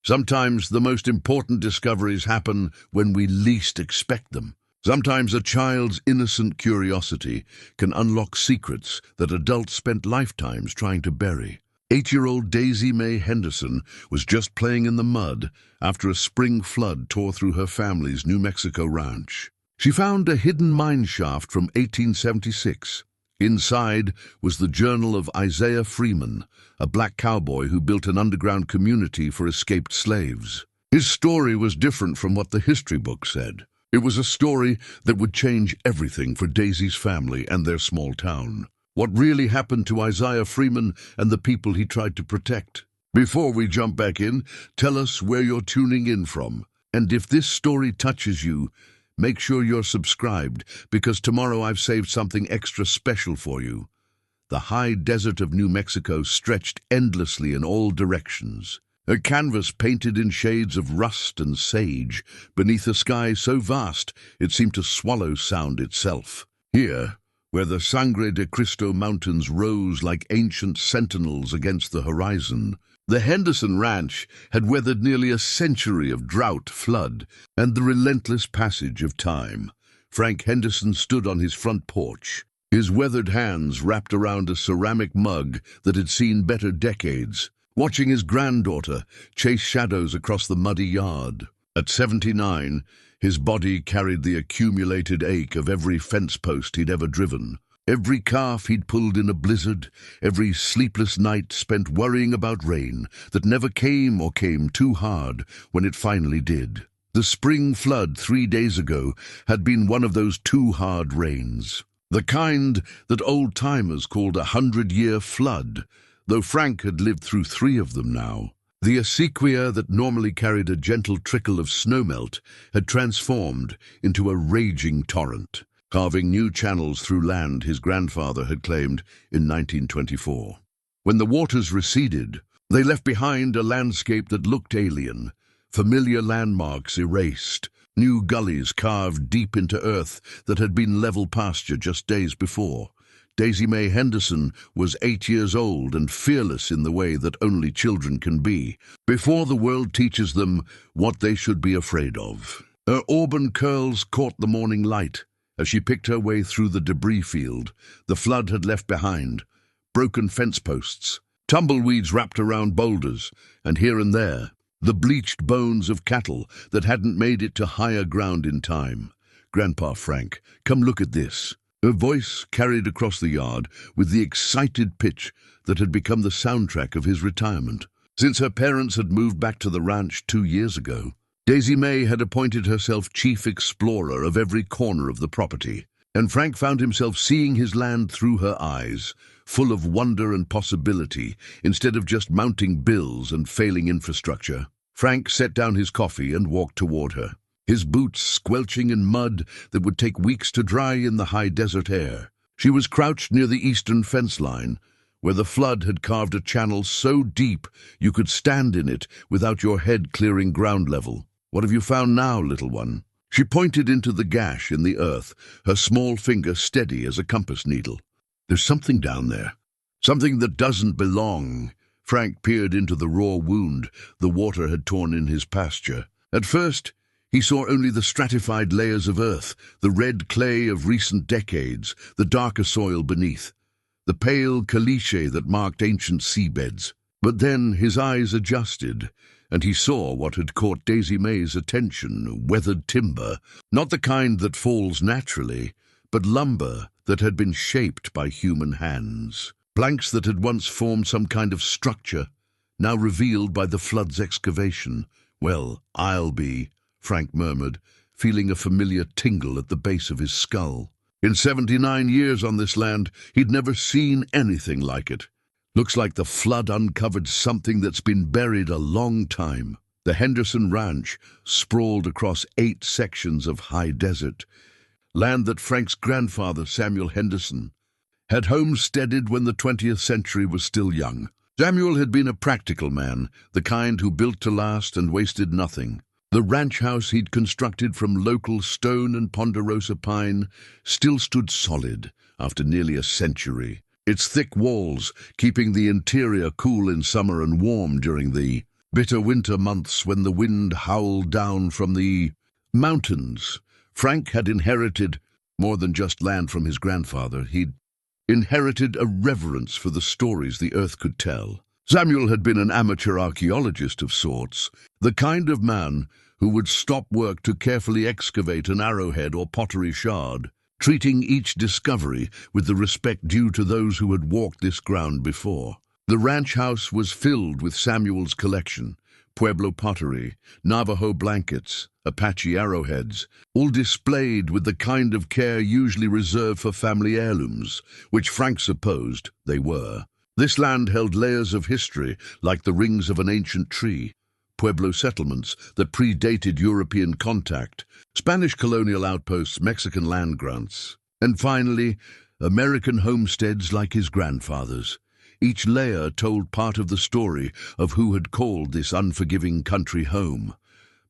Sometimes the most important discoveries happen when we least expect them. Sometimes a child's innocent curiosity can unlock secrets that adults spent lifetimes trying to bury. 8-year-old Daisy Mae Henderson was just playing in the mud after a spring flood tore through her family's New Mexico ranch. She found a hidden mine shaft from 1876. Inside was the journal of Isaiah Freeman, a black cowboy who built an underground community for escaped slaves. His story was different from what the history book said. It was a story that would change everything for Daisy's family and their small town. What really happened to Isaiah Freeman and the people he tried to protect? Before we jump back in, tell us where you're tuning in from. And if this story touches you, make sure you're subscribed, because tomorrow I've saved something extra special for you. The high desert of New Mexico stretched endlessly in all directions. A canvas painted in shades of rust and sage, beneath a sky so vast it seemed to swallow sound itself. Here, where the Sangre de Cristo Mountains rose like ancient sentinels against the horizon, the Henderson Ranch had weathered nearly a century of drought, flood, and the relentless passage of time. Frank Henderson stood on his front porch, his weathered hands wrapped around a ceramic mug that had seen better decades, watching his granddaughter chase shadows across the muddy yard. At 79, his body carried the accumulated ache of every fence post he'd ever driven. Every calf he'd pulled in a blizzard, every sleepless night spent worrying about rain that never came or came too hard when it finally did. The spring flood 3 days ago had been one of those too hard rains. The kind that old-timers called a 100-year flood, though Frank had lived through 3 of them now. The acequia that normally carried a gentle trickle of snowmelt had transformed into a raging torrent, carving new channels through land his grandfather had claimed in 1924. When the waters receded, they left behind a landscape that looked alien, familiar landmarks erased, new gullies carved deep into earth that had been level pasture just days before. Daisy Mae Henderson was 8 years old and fearless in the way that only children can be, before the world teaches them what they should be afraid of. Her auburn curls caught the morning light as she picked her way through the debris field the flood had left behind. Broken fence posts, tumbleweeds wrapped around boulders, and here and there, the bleached bones of cattle that hadn't made it to higher ground in time. "Grandpa Frank, come look at this." Her voice carried across the yard with the excited pitch that had become the soundtrack of his retirement. Since her parents had moved back to the ranch 2 years ago, Daisy Mae had appointed herself chief explorer of every corner of the property, and Frank found himself seeing his land through her eyes, full of wonder and possibility, instead of just mounting bills and failing infrastructure. Frank set down his coffee and walked toward her, his boots squelching in mud that would take weeks to dry in the high desert air. She was crouched near the eastern fence line, where the flood had carved a channel so deep you could stand in it without your head clearing ground level. "What have you found now, little one?" She pointed into the gash in the earth, her small finger steady as a compass needle. "There's something down there. Something that doesn't belong." Frank peered into the raw wound the water had torn in his pasture. At first, he saw only the stratified layers of earth, the red clay of recent decades, the darker soil beneath, the pale caliche that marked ancient seabeds. But then his eyes adjusted, and he saw what had caught Daisy Mae's attention: weathered timber, not the kind that falls naturally, but lumber that had been shaped by human hands. Planks that had once formed some kind of structure, now revealed by the flood's excavation. "Well, I'll be," Frank murmured, feeling a familiar tingle at the base of his skull. In 79 years on this land, he'd never seen anything like it. "Looks like the flood uncovered something that's been buried a long time." The Henderson Ranch sprawled across 8 sections of high desert, land that Frank's grandfather, Samuel Henderson, had homesteaded when the 20th century was still young. Samuel had been a practical man, the kind who built to last and wasted nothing. The ranch house he'd constructed from local stone and ponderosa pine still stood solid after nearly a century, its thick walls keeping the interior cool in summer and warm during the Bitter winter months when the wind howled down from the mountains. Frank had inherited more than just land from his grandfather. He'd inherited a reverence for the stories the earth could tell. Samuel had been an amateur archaeologist of sorts, the kind of man who would stop work to carefully excavate an arrowhead or pottery shard, treating each discovery with the respect due to those who had walked this ground before. The ranch house was filled with Samuel's collection: Pueblo pottery, Navajo blankets, Apache arrowheads, all displayed with the kind of care usually reserved for family heirlooms, which Frank supposed they were. This land held layers of history like the rings of an ancient tree: Pueblo settlements that predated European contact, Spanish colonial outposts, Mexican land grants, and finally, American homesteads like his grandfather's. Each layer told part of the story of who had called this unforgiving country home.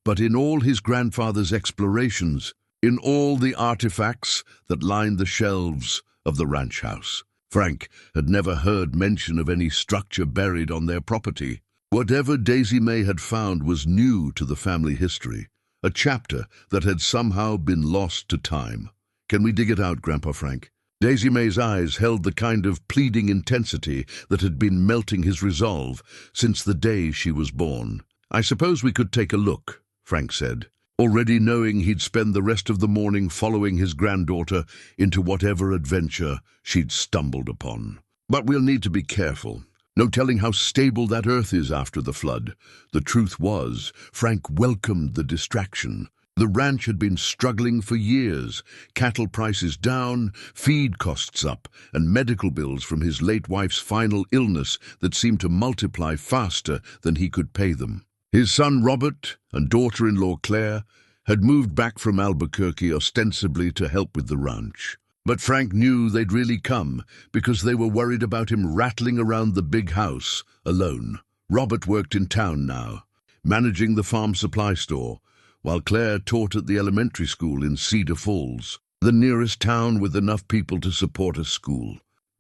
But in all his grandfather's explorations, in all the artifacts that lined the shelves of the ranch house, Frank had never heard mention of any structure buried on their property. Whatever Daisy Mae had found was new to the family history, a chapter that had somehow been lost to time. "Can we dig it out, Grandpa Frank?" Daisy Mae's eyes held the kind of pleading intensity that had been melting his resolve since the day she was born. "I suppose we could take a look," Frank said, already knowing he'd spend the rest of the morning following his granddaughter into whatever adventure she'd stumbled upon. "But we'll need to be careful. No telling how stable that earth is after the flood." The truth was, Frank welcomed the distraction. The ranch had been struggling for years, cattle prices down, feed costs up, and medical bills from his late wife's final illness that seemed to multiply faster than he could pay them. His son Robert and daughter-in-law Claire had moved back from Albuquerque ostensibly to help with the ranch. But Frank knew they'd really come because they were worried about him rattling around the big house alone. Robert worked in town now, managing the farm supply store, while Claire taught at the elementary school in Cedar Falls, the nearest town with enough people to support a school.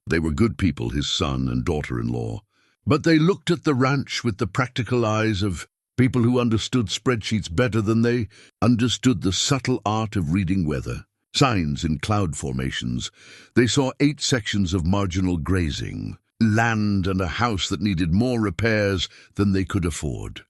They were good people, his son and daughter-in-law, but they looked at the ranch with the practical eyes of people who understood spreadsheets better than they understood the subtle art of reading weather. Signs in cloud formations. They saw 8 sections of marginal grazing, land and a house that needed more repairs than they could afford.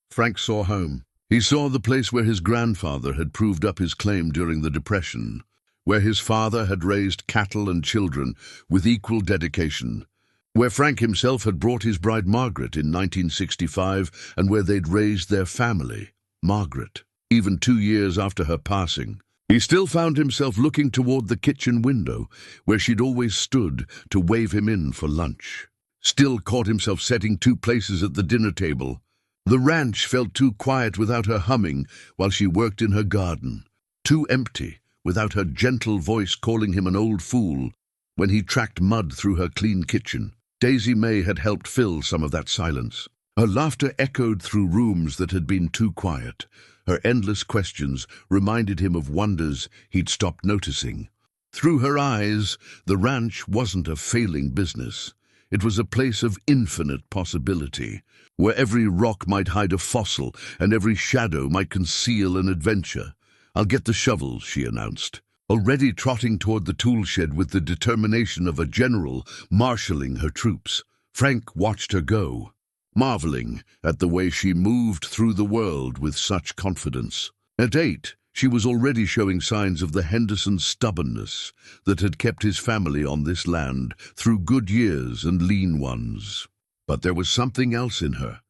Frank saw home. He saw the place where his grandfather had proved up his claim during the Depression, where his father had raised cattle and children with equal dedication, where Frank himself had brought his bride Margaret in 1965, and where they'd raised their family, Margaret, even 2 years after her passing. He still found himself looking toward the kitchen window, where she'd always stood to wave him in for lunch. Still caught himself setting 2 places at the dinner table. The ranch felt too quiet without her humming while she worked in her garden, too empty without her gentle voice calling him an old fool when he tracked mud through her clean kitchen. Daisy Mae had helped fill some of that silence. Her laughter echoed through rooms that had been too quiet. Her endless questions reminded him of wonders he'd stopped noticing. Through her eyes, the ranch wasn't a failing business. It was a place of infinite possibility, where every rock might hide a fossil and every shadow might conceal an adventure. "I'll get the shovels," she announced, already trotting toward the tool shed with the determination of a general marshalling her troops. Frank watched her go, marveling at the way she moved through the world with such confidence. At 8, she was already showing signs of the Henderson stubbornness that had kept his family on this land through good years and lean ones. But there was something else in her,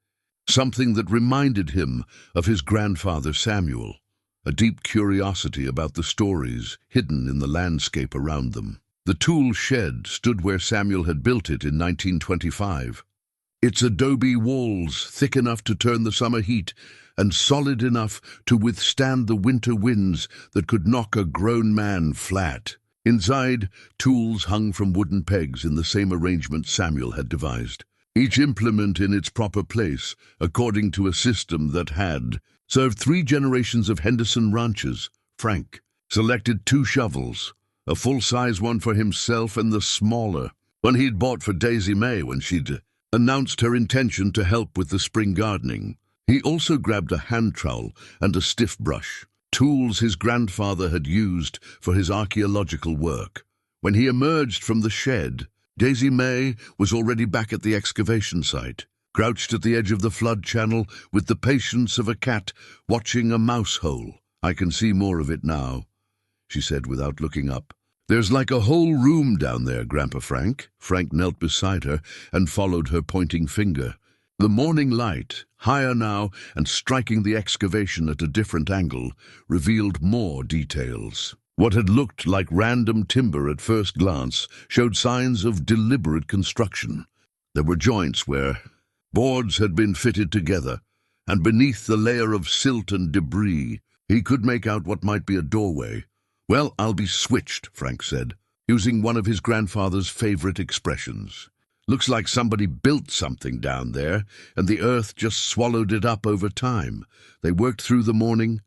something that reminded him of his grandfather Samuel, a deep curiosity about the stories hidden in the landscape around them. The tool shed stood where Samuel had built it in 1925. Its adobe walls thick enough to turn the summer heat and solid enough to withstand the winter winds that could knock a grown man flat. Inside, tools hung from wooden pegs in the same arrangement Samuel had devised, each implement in its proper place, according to a system that had served 3 generations of Henderson ranchers. Frank selected 2 shovels, a full-size one for himself and the smaller one he'd bought for Daisy Mae when she'd announced her intention to help with the spring gardening. He also grabbed a hand trowel and a stiff brush, tools his grandfather had used for his archaeological work. When he emerged from the shed, Daisy Mae was already back at the excavation site, crouched at the edge of the flood channel with the patience of a cat watching a mouse hole. "I can see more of it now," she said without looking up. "There's like a whole room down there, Grandpa Frank." Frank knelt beside her and followed her pointing finger. The morning light, higher now and striking the excavation at a different angle, revealed more details. What had looked like random timber at first glance showed signs of deliberate construction. There were joints where boards had been fitted together, and beneath the layer of silt and debris, he could make out what might be a doorway. "Well, I'll be switched," Frank said, using one of his grandfather's favorite expressions. "Looks like somebody built something down there, and the earth just swallowed it up over time." They worked through the morning,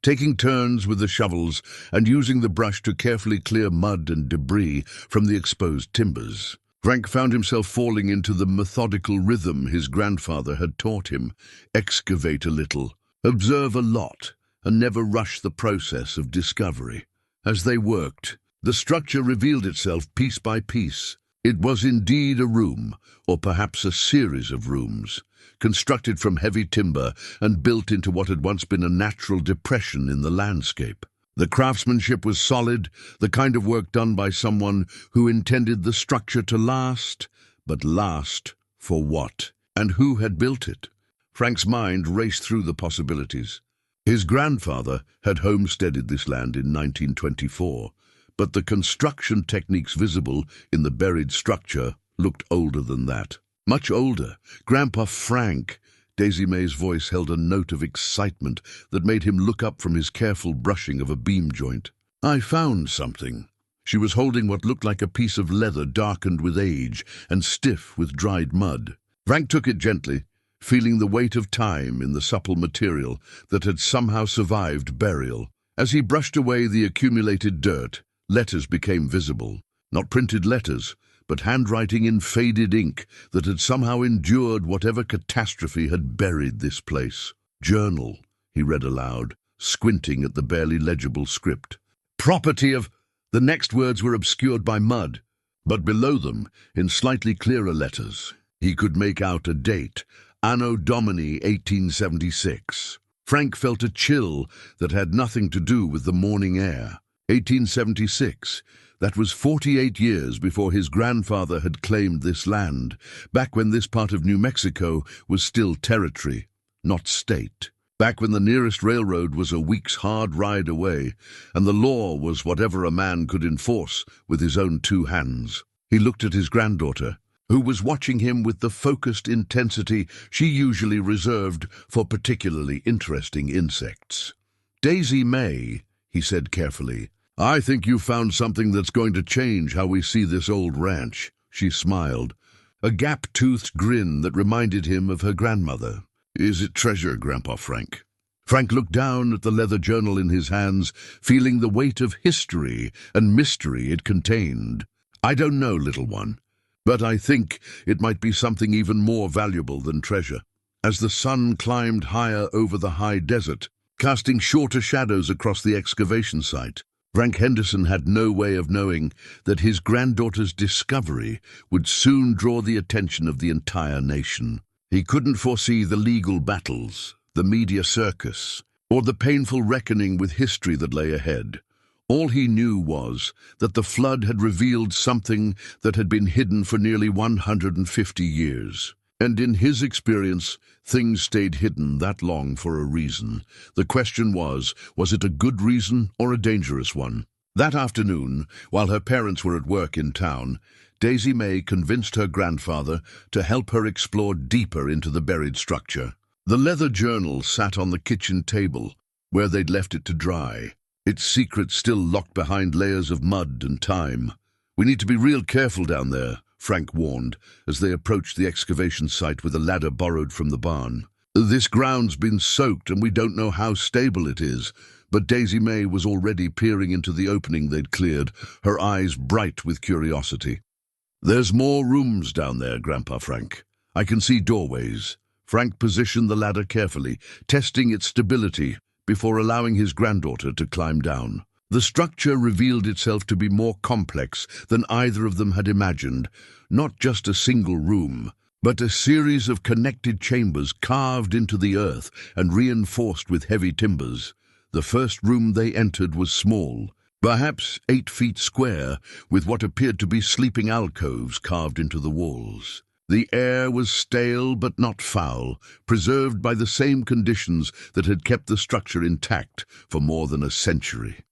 taking turns with the shovels and using the brush to carefully clear mud and debris from the exposed timbers. Frank found himself falling into the methodical rhythm his grandfather had taught him. Excavate a little, observe a lot, and never rush the process of discovery. As they worked, the structure revealed itself piece by piece. It was indeed a room, or perhaps a series of rooms, constructed from heavy timber and built into what had once been a natural depression in the landscape. The craftsmanship was solid, the kind of work done by someone who intended the structure to last, but last for what? And who had built it? Frank's mind raced through the possibilities. His grandfather had homesteaded this land in 1924, but the construction techniques visible in the buried structure looked older than that. Much older. Grandpa Frank. Daisy Mae's voice held a note of excitement that made him look up from his careful brushing of a beam joint. "I found something." She was holding what looked like a piece of leather darkened with age and stiff with dried mud. Frank took it gently, feeling the weight of time in the supple material that had somehow survived burial. As he brushed away the accumulated dirt, letters became visible. Not printed letters, but handwriting in faded ink that had somehow endured whatever catastrophe had buried this place. "Journal," he read aloud, squinting at the barely legible script. "Property of—" The next words were obscured by mud, but below them, in slightly clearer letters, he could make out a date, Anno Domini 1876. Frank felt a chill that had nothing to do with the morning air. 1876. That was 48 years before his grandfather had claimed this land, back when this part of New Mexico was still territory, not state. Back when the nearest railroad was a week's hard ride away, and the law was whatever a man could enforce with his own two hands. He looked at his granddaughter, who was watching him with the focused intensity she usually reserved for particularly interesting insects. "Daisy Mae," he said carefully, "I think you found something that's going to change how we see this old ranch." She smiled, a gap-toothed grin that reminded him of her grandmother. "Is it treasure, Grandpa Frank?" Frank looked down at the leather journal in his hands, feeling the weight of history and mystery it contained. "I don't know, little one, but I think it might be something even more valuable than treasure." As the sun climbed higher over the high desert, casting shorter shadows across the excavation site, Frank Henderson had no way of knowing that his granddaughter's discovery would soon draw the attention of the entire nation. He couldn't foresee the legal battles, the media circus, or the painful reckoning with history that lay ahead. All he knew was that the flood had revealed something that had been hidden for nearly 150 years. And in his experience, things stayed hidden that long for a reason. The question was it a good reason or a dangerous one? That afternoon, while her parents were at work in town, Daisy Mae convinced her grandfather to help her explore deeper into the buried structure. The leather journal sat on the kitchen table, where they'd left it to dry, its secret still locked behind layers of mud and time. "We need to be real careful down there," Frank warned, as they approached the excavation site with a ladder borrowed from the barn. "This ground's been soaked and we don't know how stable it is." But Daisy Mae was already peering into the opening they'd cleared, her eyes bright with curiosity. "There's more rooms down there, Grandpa Frank. I can see doorways. Frank positioned the ladder carefully, testing its stability before allowing his granddaughter to climb down. The structure revealed itself to be more complex than either of them had imagined, not just a single room, but a series of connected chambers carved into the earth and reinforced with heavy timbers. The first room they entered was small, perhaps 8 feet square, with what appeared to be sleeping alcoves carved into the walls. The air was stale but not foul, preserved by the same conditions that had kept the structure intact for more than a century.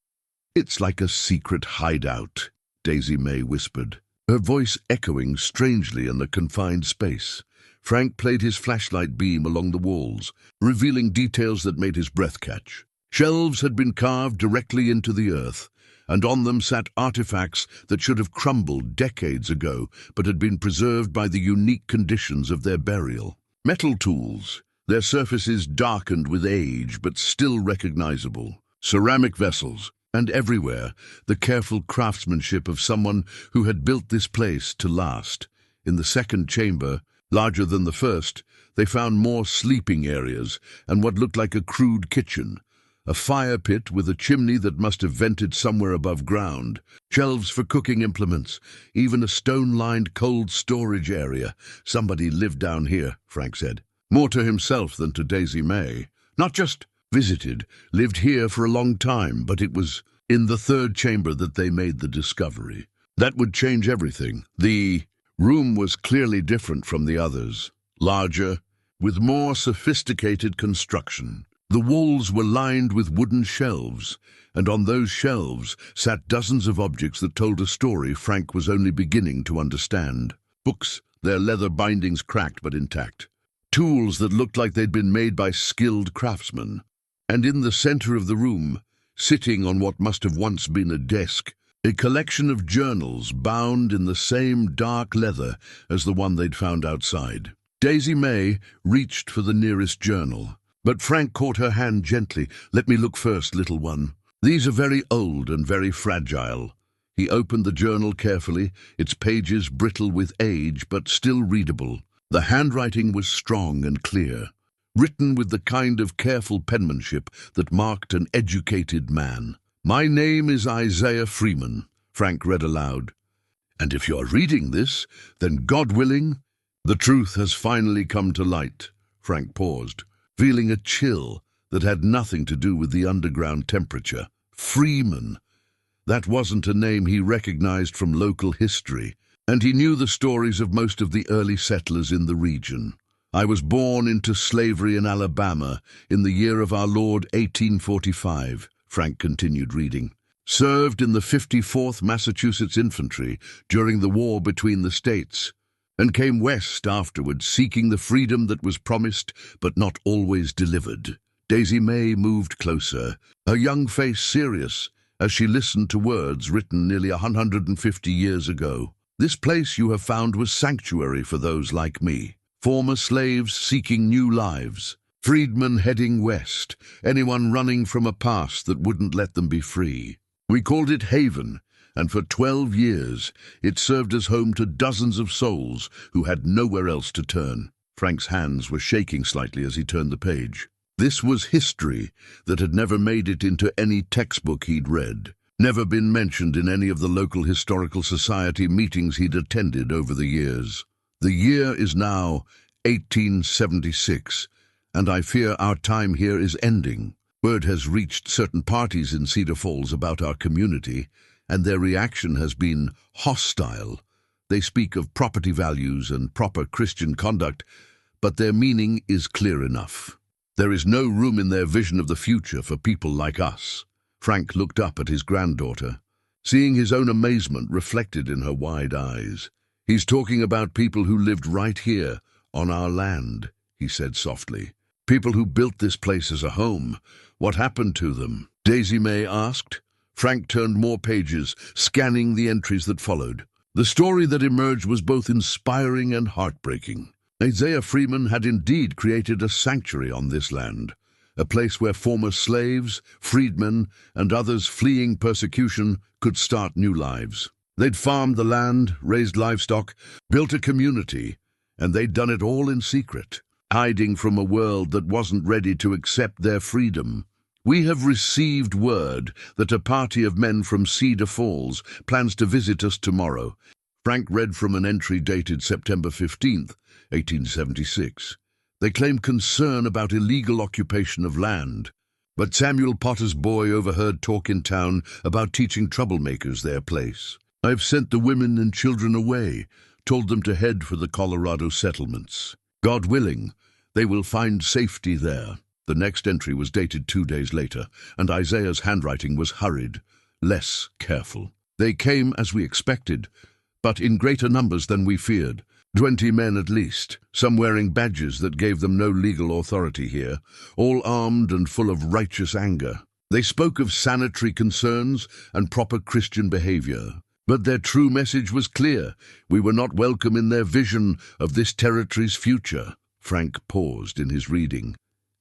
"It's like a secret hideout," Daisy Mae whispered, her voice echoing strangely in the confined space. Frank played his flashlight beam along the walls, revealing details that made his breath catch. Shelves had been carved directly into the earth, and on them sat artifacts that should have crumbled decades ago, but had been preserved by the unique conditions of their burial. Metal tools, their surfaces darkened with age but still recognizable. Ceramic vessels, and everywhere, the careful craftsmanship of someone who had built this place to last. In the second chamber, larger than the first, they found more sleeping areas and what looked like a crude kitchen. A fire pit with a chimney that must have vented somewhere above ground, shelves for cooking implements, even a stone-lined cold storage area. Somebody lived down here, Frank said. More to himself than to Daisy Mae. Not just visited, lived here for a long time, but it was in the third chamber that they made the discovery. That would change everything. The room was clearly different from the others, larger, with more sophisticated construction. The walls were lined with wooden shelves, and on those shelves sat dozens of objects that told a story Frank was only beginning to understand. Books, their leather bindings cracked but intact. Tools that looked like they'd been made by skilled craftsmen. And in the center of the room, sitting on what must have once been a desk, a collection of journals bound in the same dark leather as the one they'd found outside. Daisy Mae reached for the nearest journal, but Frank caught her hand gently. "Let me look first, little one. These are very old and very fragile." He opened the journal carefully, its pages brittle with age but still readable. The handwriting was strong and clear, written with the kind of careful penmanship that marked an educated man. "My name is Isaiah Freeman," Frank read aloud. "And if you're reading this, then God willing, the truth has finally come to light." Frank paused, feeling a chill that had nothing to do with the underground temperature. Freeman. That wasn't a name he recognized from local history, and he knew the stories of most of the early settlers in the region. "I was born into slavery in Alabama in the year of our Lord 1845, Frank continued reading. "Served in the 54th Massachusetts Infantry during the war between the states, and came west afterward seeking the freedom that was promised but not always delivered." Daisy Mae moved closer, her young face serious as she listened to words written nearly 150 years ago. "This place you have found was sanctuary for those like me. Former slaves seeking new lives, freedmen heading west, anyone running from a past that wouldn't let them be free. We called it Haven, and for 12 years it served as home to dozens of souls who had nowhere else to turn." Frank's hands were shaking slightly as he turned the page. This was history that had never made it into any textbook he'd read, never been mentioned in any of the local historical society meetings he'd attended over the years. "The year is now 1876, and I fear our time here is ending. Word has reached certain parties in Cedar Falls about our community, and their reaction has been hostile. They speak of property values and proper Christian conduct, but their meaning is clear enough. There is no room in their vision of the future for people like us." Frank looked up at his granddaughter, seeing his own amazement reflected in her wide eyes. "He's talking about people who lived right here, on our land," he said softly. "People who built this place as a home. What happened to them?" Daisy Mae asked. Frank turned more pages, scanning the entries that followed. The story that emerged was both inspiring and heartbreaking. Isaiah Freeman had indeed created a sanctuary on this land, a place where former slaves, freedmen, and others fleeing persecution could start new lives. They'd farmed the land, raised livestock, built a community, And they'd done it all in secret, hiding from a world that wasn't ready to accept their freedom. We have received word that a party of men from Cedar Falls plans to visit us tomorrow. Frank read from an entry dated September 15th, 1876. They claim concern about illegal occupation of land. But Samuel Potter's boy overheard talk in town about teaching troublemakers their place. I've sent the women and children away, told them to head for the Colorado settlements. God willing, they will find safety there. The next entry was dated 2 days later, and Isaiah's handwriting was hurried, less careful. They came as we expected, but in greater numbers than we feared. 20 men at least, some wearing badges that gave them no legal authority here, all armed and full of righteous anger. They spoke of sanitary concerns and proper Christian behavior. But their true message was clear. We were not welcome in their vision of this territory's future. Frank paused in his reading,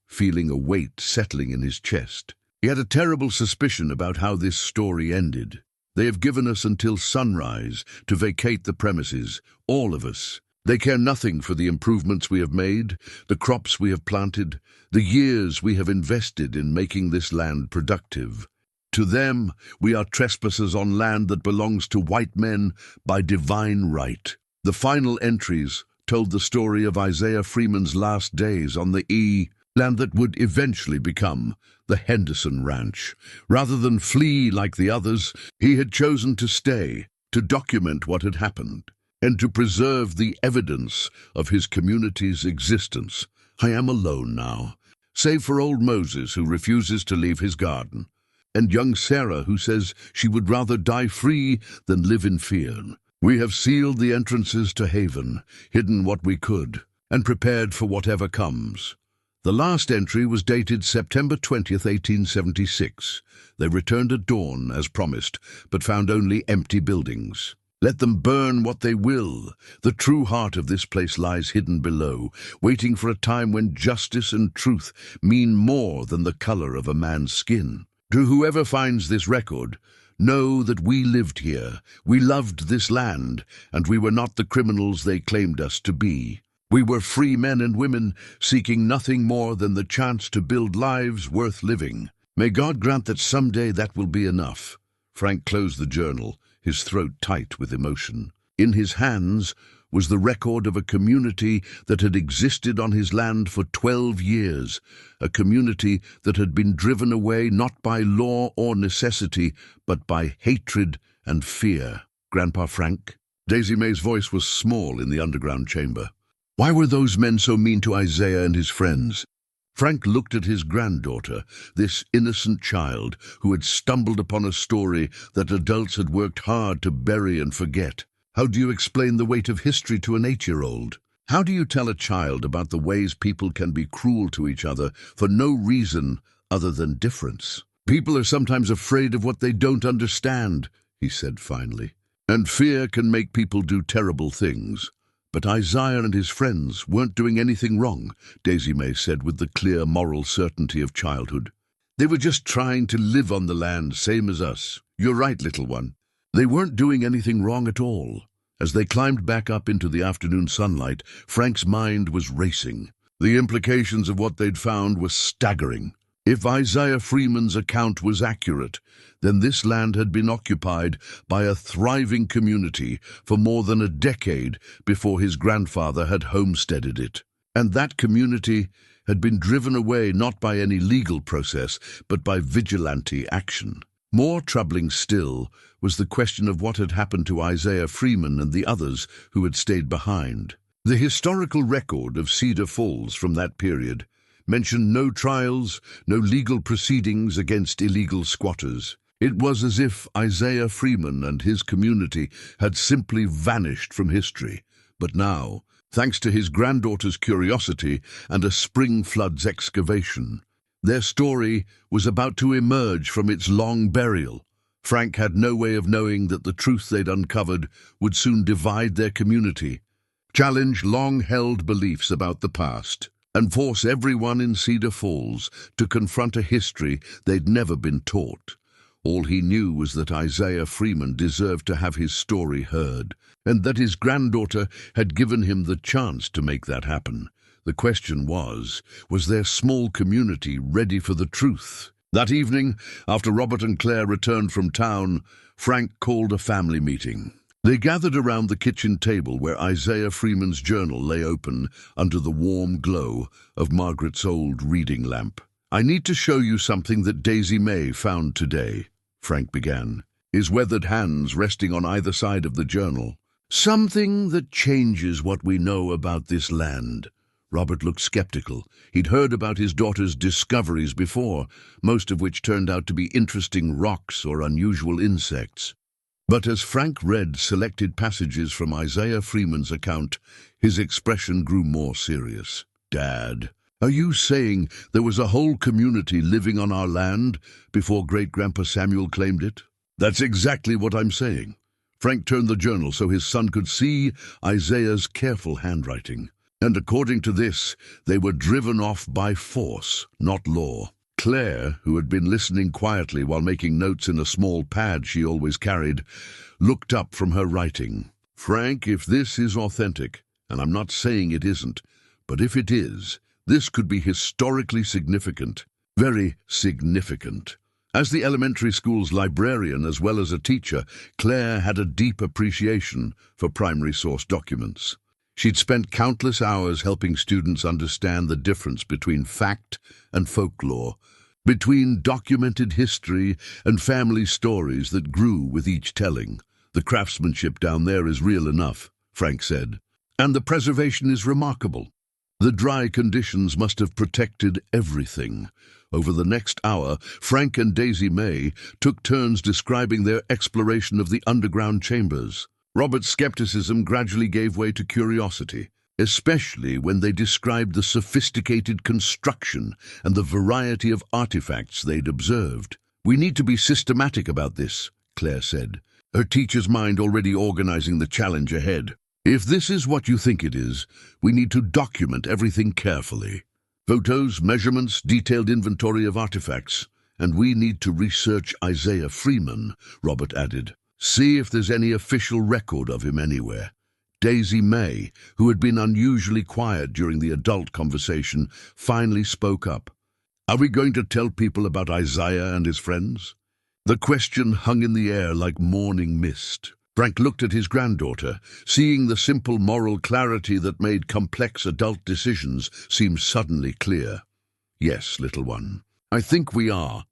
feeling a weight settling in his chest. He had a terrible suspicion about how this story ended. They have given us until sunrise to vacate the premises, all of us. They care nothing for the improvements we have made, the crops we have planted, the years we have invested in making this land productive. To them, we are trespassers on land that belongs to white men by divine right. The final entries told the story of Isaiah Freeman's last days on the land that would eventually become the Henderson Ranch. Rather than flee like the others, he had chosen to stay, to document what had happened, and to preserve the evidence of his community's existence. I am alone now, save for old Moses, who refuses to leave his garden, and young Sarah, who says she would rather die free than live in fear. We have sealed the entrances to Haven, hidden what we could, and prepared for whatever comes. The last entry was dated September 20th, 1876. They returned at dawn, as promised, but found only empty buildings. Let them burn what they will. The true heart of this place lies hidden below, waiting for a time when justice and truth mean more than the color of a man's skin. To whoever finds this record, know that we lived here, we loved this land, and we were not the criminals they claimed us to be. We were free men and women, seeking nothing more than the chance to build lives worth living. May God grant that someday that will be enough. Frank closed the journal, his throat tight with emotion. In his hands was the record of a community that had existed on his land for 12 years, a community that had been driven away not by law or necessity, but by hatred and fear. Grandpa Frank? Daisy Mae's voice was small in the underground chamber. Why were those men so mean to Isaiah and his friends? Frank looked at his granddaughter, this innocent child who had stumbled upon a story that adults had worked hard to bury and forget. How do you explain the weight of history to an 8-year-old? How do you tell a child about the ways people can be cruel to each other for no reason other than difference? People are sometimes afraid of what they don't understand, he said finally. And fear can make people do terrible things. But Isaiah and his friends weren't doing anything wrong, Daisy Mae said with the clear moral certainty of childhood. They were just trying to live on the land, same as us. You're right, little one. They weren't doing anything wrong at all. As they climbed back up into the afternoon sunlight, Frank's mind was racing. The implications of what they'd found were staggering. If Isaiah Freeman's account was accurate, then this land had been occupied by a thriving community for more than a decade before his grandfather had homesteaded it. And that community had been driven away not by any legal process, but by vigilante action. More troubling still was the question of what had happened to Isaiah Freeman and the others who had stayed behind. The historical record of Cedar Falls from that period mentioned no trials, no legal proceedings against illegal squatters. It was as if Isaiah Freeman and his community had simply vanished from history. But now, thanks to his granddaughter's curiosity and a spring flood's excavation, their story was about to emerge from its long burial. Frank had no way of knowing that the truth they'd uncovered would soon divide their community, challenge long-held beliefs about the past, and force everyone in Cedar Falls to confront a history they'd never been taught. All he knew was that Isaiah Freeman deserved to have his story heard, and that his granddaughter had given him the chance to make that happen. The question was their small community ready for the truth? That evening, after Robert and Claire returned from town, Frank called a family meeting. They gathered around the kitchen table where Isaiah Freeman's journal lay open under the warm glow of Margaret's old reading lamp. "I need to show you something that Daisy Mae found today," Frank began, his weathered hands resting on either side of the journal. "Something that changes what we know about this land." Robert looked skeptical. He'd heard about his daughter's discoveries before, most of which turned out to be interesting rocks or unusual insects. But as Frank read selected passages from Isaiah Freeman's account, his expression grew more serious. "Dad, are you saying there was a whole community living on our land before Great-Grandpa Samuel claimed it?" "That's exactly what I'm saying." Frank turned the journal so his son could see Isaiah's careful handwriting. "And according to this, they were driven off by force, not law." Claire, who had been listening quietly while making notes in a small pad she always carried, looked up from her writing. "Frank, if this is authentic, and I'm not saying it isn't, but if it is, this could be historically significant, very significant." As the elementary school's librarian as well as a teacher, Claire had a deep appreciation for primary source documents. She'd spent countless hours helping students understand the difference between fact and folklore, between documented history and family stories that grew with each telling. "The craftsmanship down there is real enough," Frank said, "and the preservation is remarkable. The dry conditions must have protected everything." Over the next hour, Frank and Daisy Mae took turns describing their exploration of the underground chambers. Robert's skepticism gradually gave way to curiosity, especially when they described the sophisticated construction and the variety of artifacts they'd observed. "We need to be systematic about this," Claire said, her teacher's mind already organizing the challenge ahead. "If this is what you think it is, we need to document everything carefully. Photos, measurements, detailed inventory of artifacts. And we need to research Isaiah Freeman," Robert added. "See if there's any official record of him anywhere." Daisy Mae, who had been unusually quiet during the adult conversation, finally spoke up. "Are we going to tell people about Isaiah and his friends?" The question hung in the air like morning mist. Frank looked at his granddaughter, seeing the simple moral clarity that made complex adult decisions seem suddenly clear. "Yes, little one, I think we are."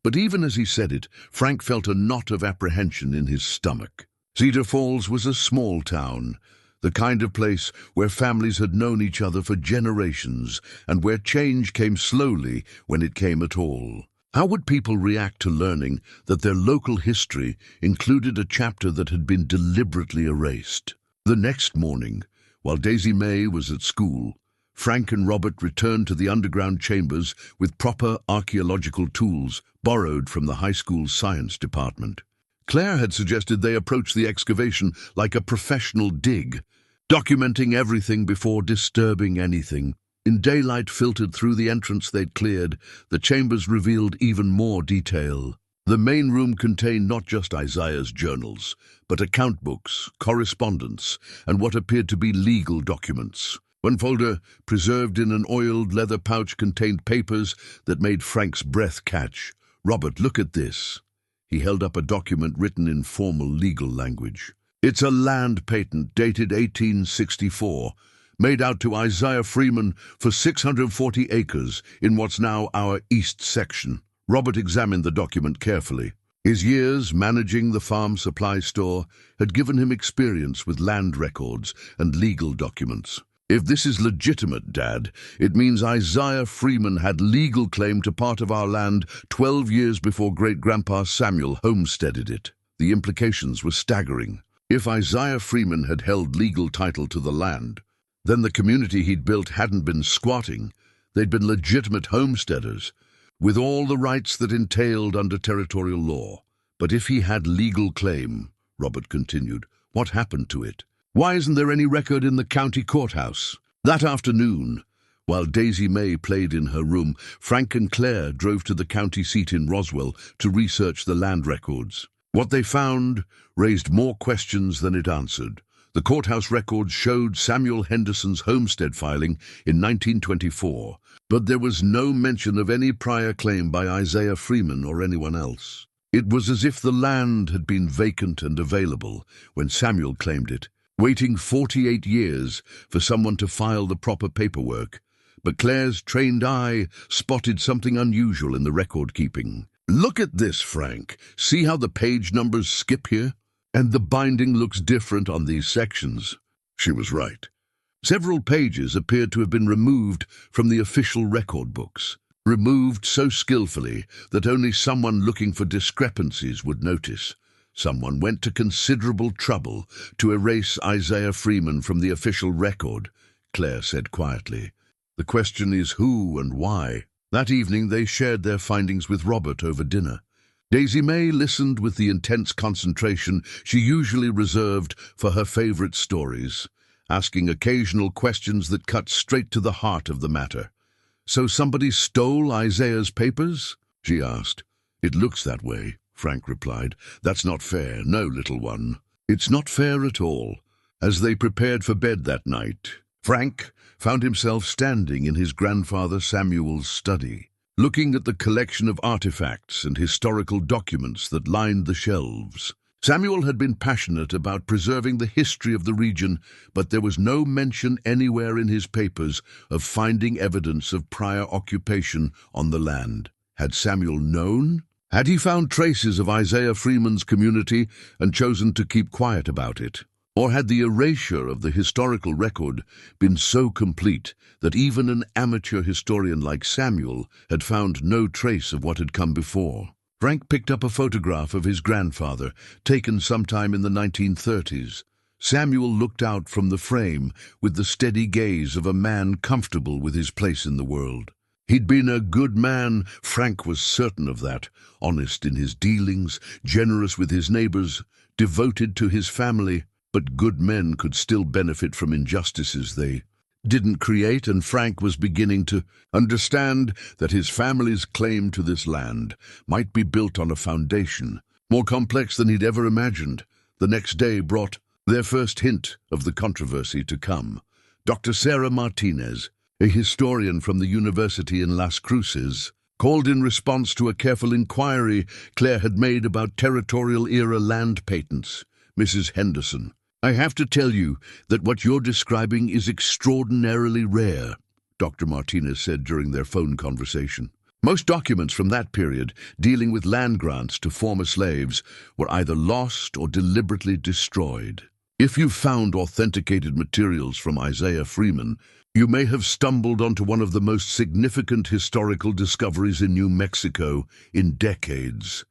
But even as he said it, Frank felt a knot of apprehension in his stomach. Cedar Falls was a small town, the kind of place where families had known each other for generations, and where change came slowly when it came at all. How would people react to learning that their local history included a chapter that had been deliberately erased? The next morning, while Daisy Mae was at school, Frank and Robert returned to the underground chambers with proper archaeological tools borrowed from the high school's science department. Claire had suggested they approach the excavation like a professional dig, documenting everything before disturbing anything. In daylight filtered through the entrance they'd cleared, the chambers revealed even more detail. The main room contained not just Isaiah's journals, but account books, correspondence, and what appeared to be legal documents. One folder, preserved in an oiled leather pouch, contained papers that made Frank's breath catch. "Robert, look at this." He held up a document written in formal legal language. "It's a land patent dated 1864, made out to Isaiah Freeman for 640 acres in what's now our east section." Robert examined the document carefully. His years managing the farm supply store had given him experience with land records and legal documents. "If this is legitimate, Dad, it means Isaiah Freeman had legal claim to part of our land 12 years before Great-Grandpa Samuel homesteaded it." The implications were staggering. If Isaiah Freeman had held legal title to the land, then the community he'd built hadn't been squatting. They'd been legitimate homesteaders, with all the rights that entailed under territorial law. "But if he had legal claim," Robert continued, "what happened to it? Why isn't there any record in the county courthouse?" That afternoon, While Daisy Mae played in her room, Frank and Claire drove to the county seat in Roswell to research the land records. What they found raised more questions than it answered. The courthouse records showed Samuel Henderson's homestead filing in 1924, but there was no mention of any prior claim by Isaiah Freeman or anyone else. It was as if the land had been vacant and available when Samuel claimed it, waiting 48 years for someone to file the proper paperwork. But Claire's trained eye spotted something unusual in the record-keeping. "Look at this, Frank. See how the page numbers skip here? And the binding looks different on these sections." She was right. Several pages appeared to have been removed from the official record books, removed so skillfully that only someone looking for discrepancies would notice. Someone went to considerable trouble to erase Isaiah Freeman from the official record, Claire said quietly. The question is who and why. That evening they shared their findings with Robert over dinner. Daisy Mae listened with the intense concentration she usually reserved for her favorite stories, asking occasional questions that cut straight to the heart of the matter. "So somebody stole Isaiah's papers?" she asked. "It looks that way," Frank replied. "That's not fair. No, little one. It's not fair at all." As they prepared for bed that night, Frank found himself standing in his grandfather Samuel's study, looking at the collection of artifacts and historical documents that lined the shelves. Samuel had been passionate about preserving the history of the region, but there was no mention anywhere in his papers of finding evidence of prior occupation on the land. Had Samuel known? Had he found traces of Isaiah Freeman's community and chosen to keep quiet about it? Or had the erasure of the historical record been so complete that even an amateur historian like Samuel had found no trace of what had come before? Frank picked up a photograph of his grandfather, taken sometime in the 1930s. Samuel looked out from the frame with the steady gaze of a man comfortable with his place in the world. He'd been a good man, Frank was certain of that, honest in his dealings, generous with his neighbors, devoted to his family. But good men could still benefit from injustices they didn't create, and Frank was beginning to understand that his family's claim to this land might be built on a foundation more complex than he'd ever imagined. The next day brought their first hint of the controversy to come. Dr. Sarah Martinez, a historian from the University in Las Cruces, called in response to a careful inquiry Claire had made about territorial-era land patents. "Mrs. Henderson, I have to tell you that what you're describing is extraordinarily rare," Dr. Martinez said during their phone conversation. Most documents from that period dealing with land grants to former slaves were either lost or deliberately destroyed. If you found authenticated materials from Isaiah Freeman, you may have stumbled onto one of the most significant historical discoveries in New Mexico in decades.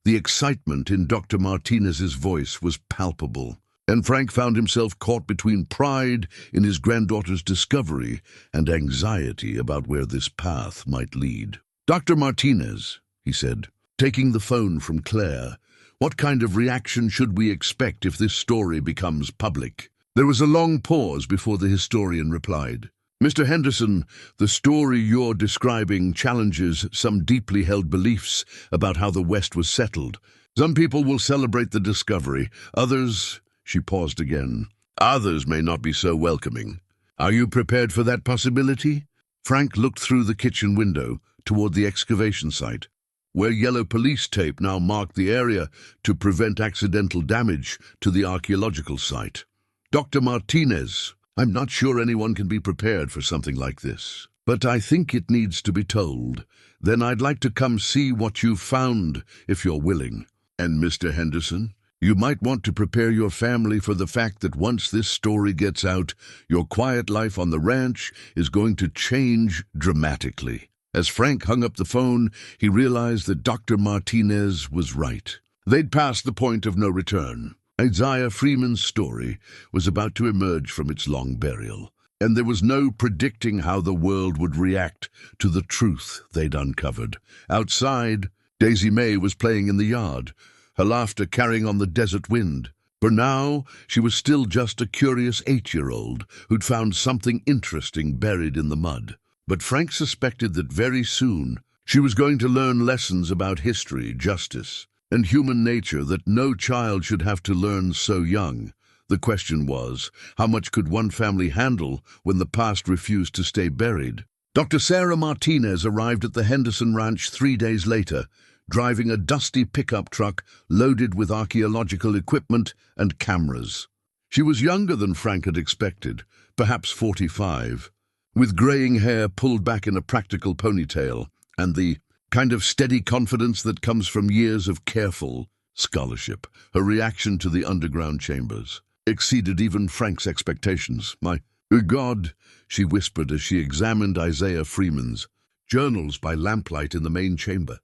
The excitement in Dr. Martinez's voice was palpable, and Frank found himself caught between pride in his granddaughter's discovery and anxiety about where this path might lead. "Dr. Martinez," he said, taking the phone from Claire, "what kind of reaction should we expect if this story becomes public?" There was a long pause before the historian replied. "Mr. Henderson, the story you're describing challenges some deeply held beliefs about how the West was settled. Some people will celebrate the discovery, others—" She paused again. "Others may not be so welcoming. Are you prepared for that possibility?" Frank looked through the kitchen window toward the excavation site, where yellow police tape now marked the area to prevent accidental damage to the archaeological site. "Dr. Martinez, I'm not sure anyone can be prepared for something like this, but I think it needs to be told. Then I'd like to come see what you've found, if you're willing. And Mr. Henderson, you might want to prepare your family for the fact that once this story gets out, your quiet life on the ranch is going to change dramatically." As Frank hung up the phone, he realized that Dr. Martinez was right. They'd passed the point of no return. Isaiah Freeman's story was about to emerge from its long burial, and there was no predicting how the world would react to the truth they'd uncovered. Outside, Daisy Mae was playing in the yard, her laughter carrying on the desert wind. For now, she was still just a curious 8-year-old who'd found something interesting buried in the mud. But Frank suspected that very soon she was going to learn lessons about history, justice, and human nature that no child should have to learn so young. The question was, how much could one family handle when the past refused to stay buried? Dr. Sarah Martinez arrived at the Henderson Ranch 3 days later, driving a dusty pickup truck loaded with archaeological equipment and cameras. She was younger than Frank had expected, perhaps 45, with graying hair pulled back in a practical ponytail, and the kind of steady confidence that comes from years of careful scholarship. Her reaction to the underground chambers exceeded even Frank's expectations. "My God," she whispered as she examined Isaiah Freeman's journals by lamplight in the main chamber.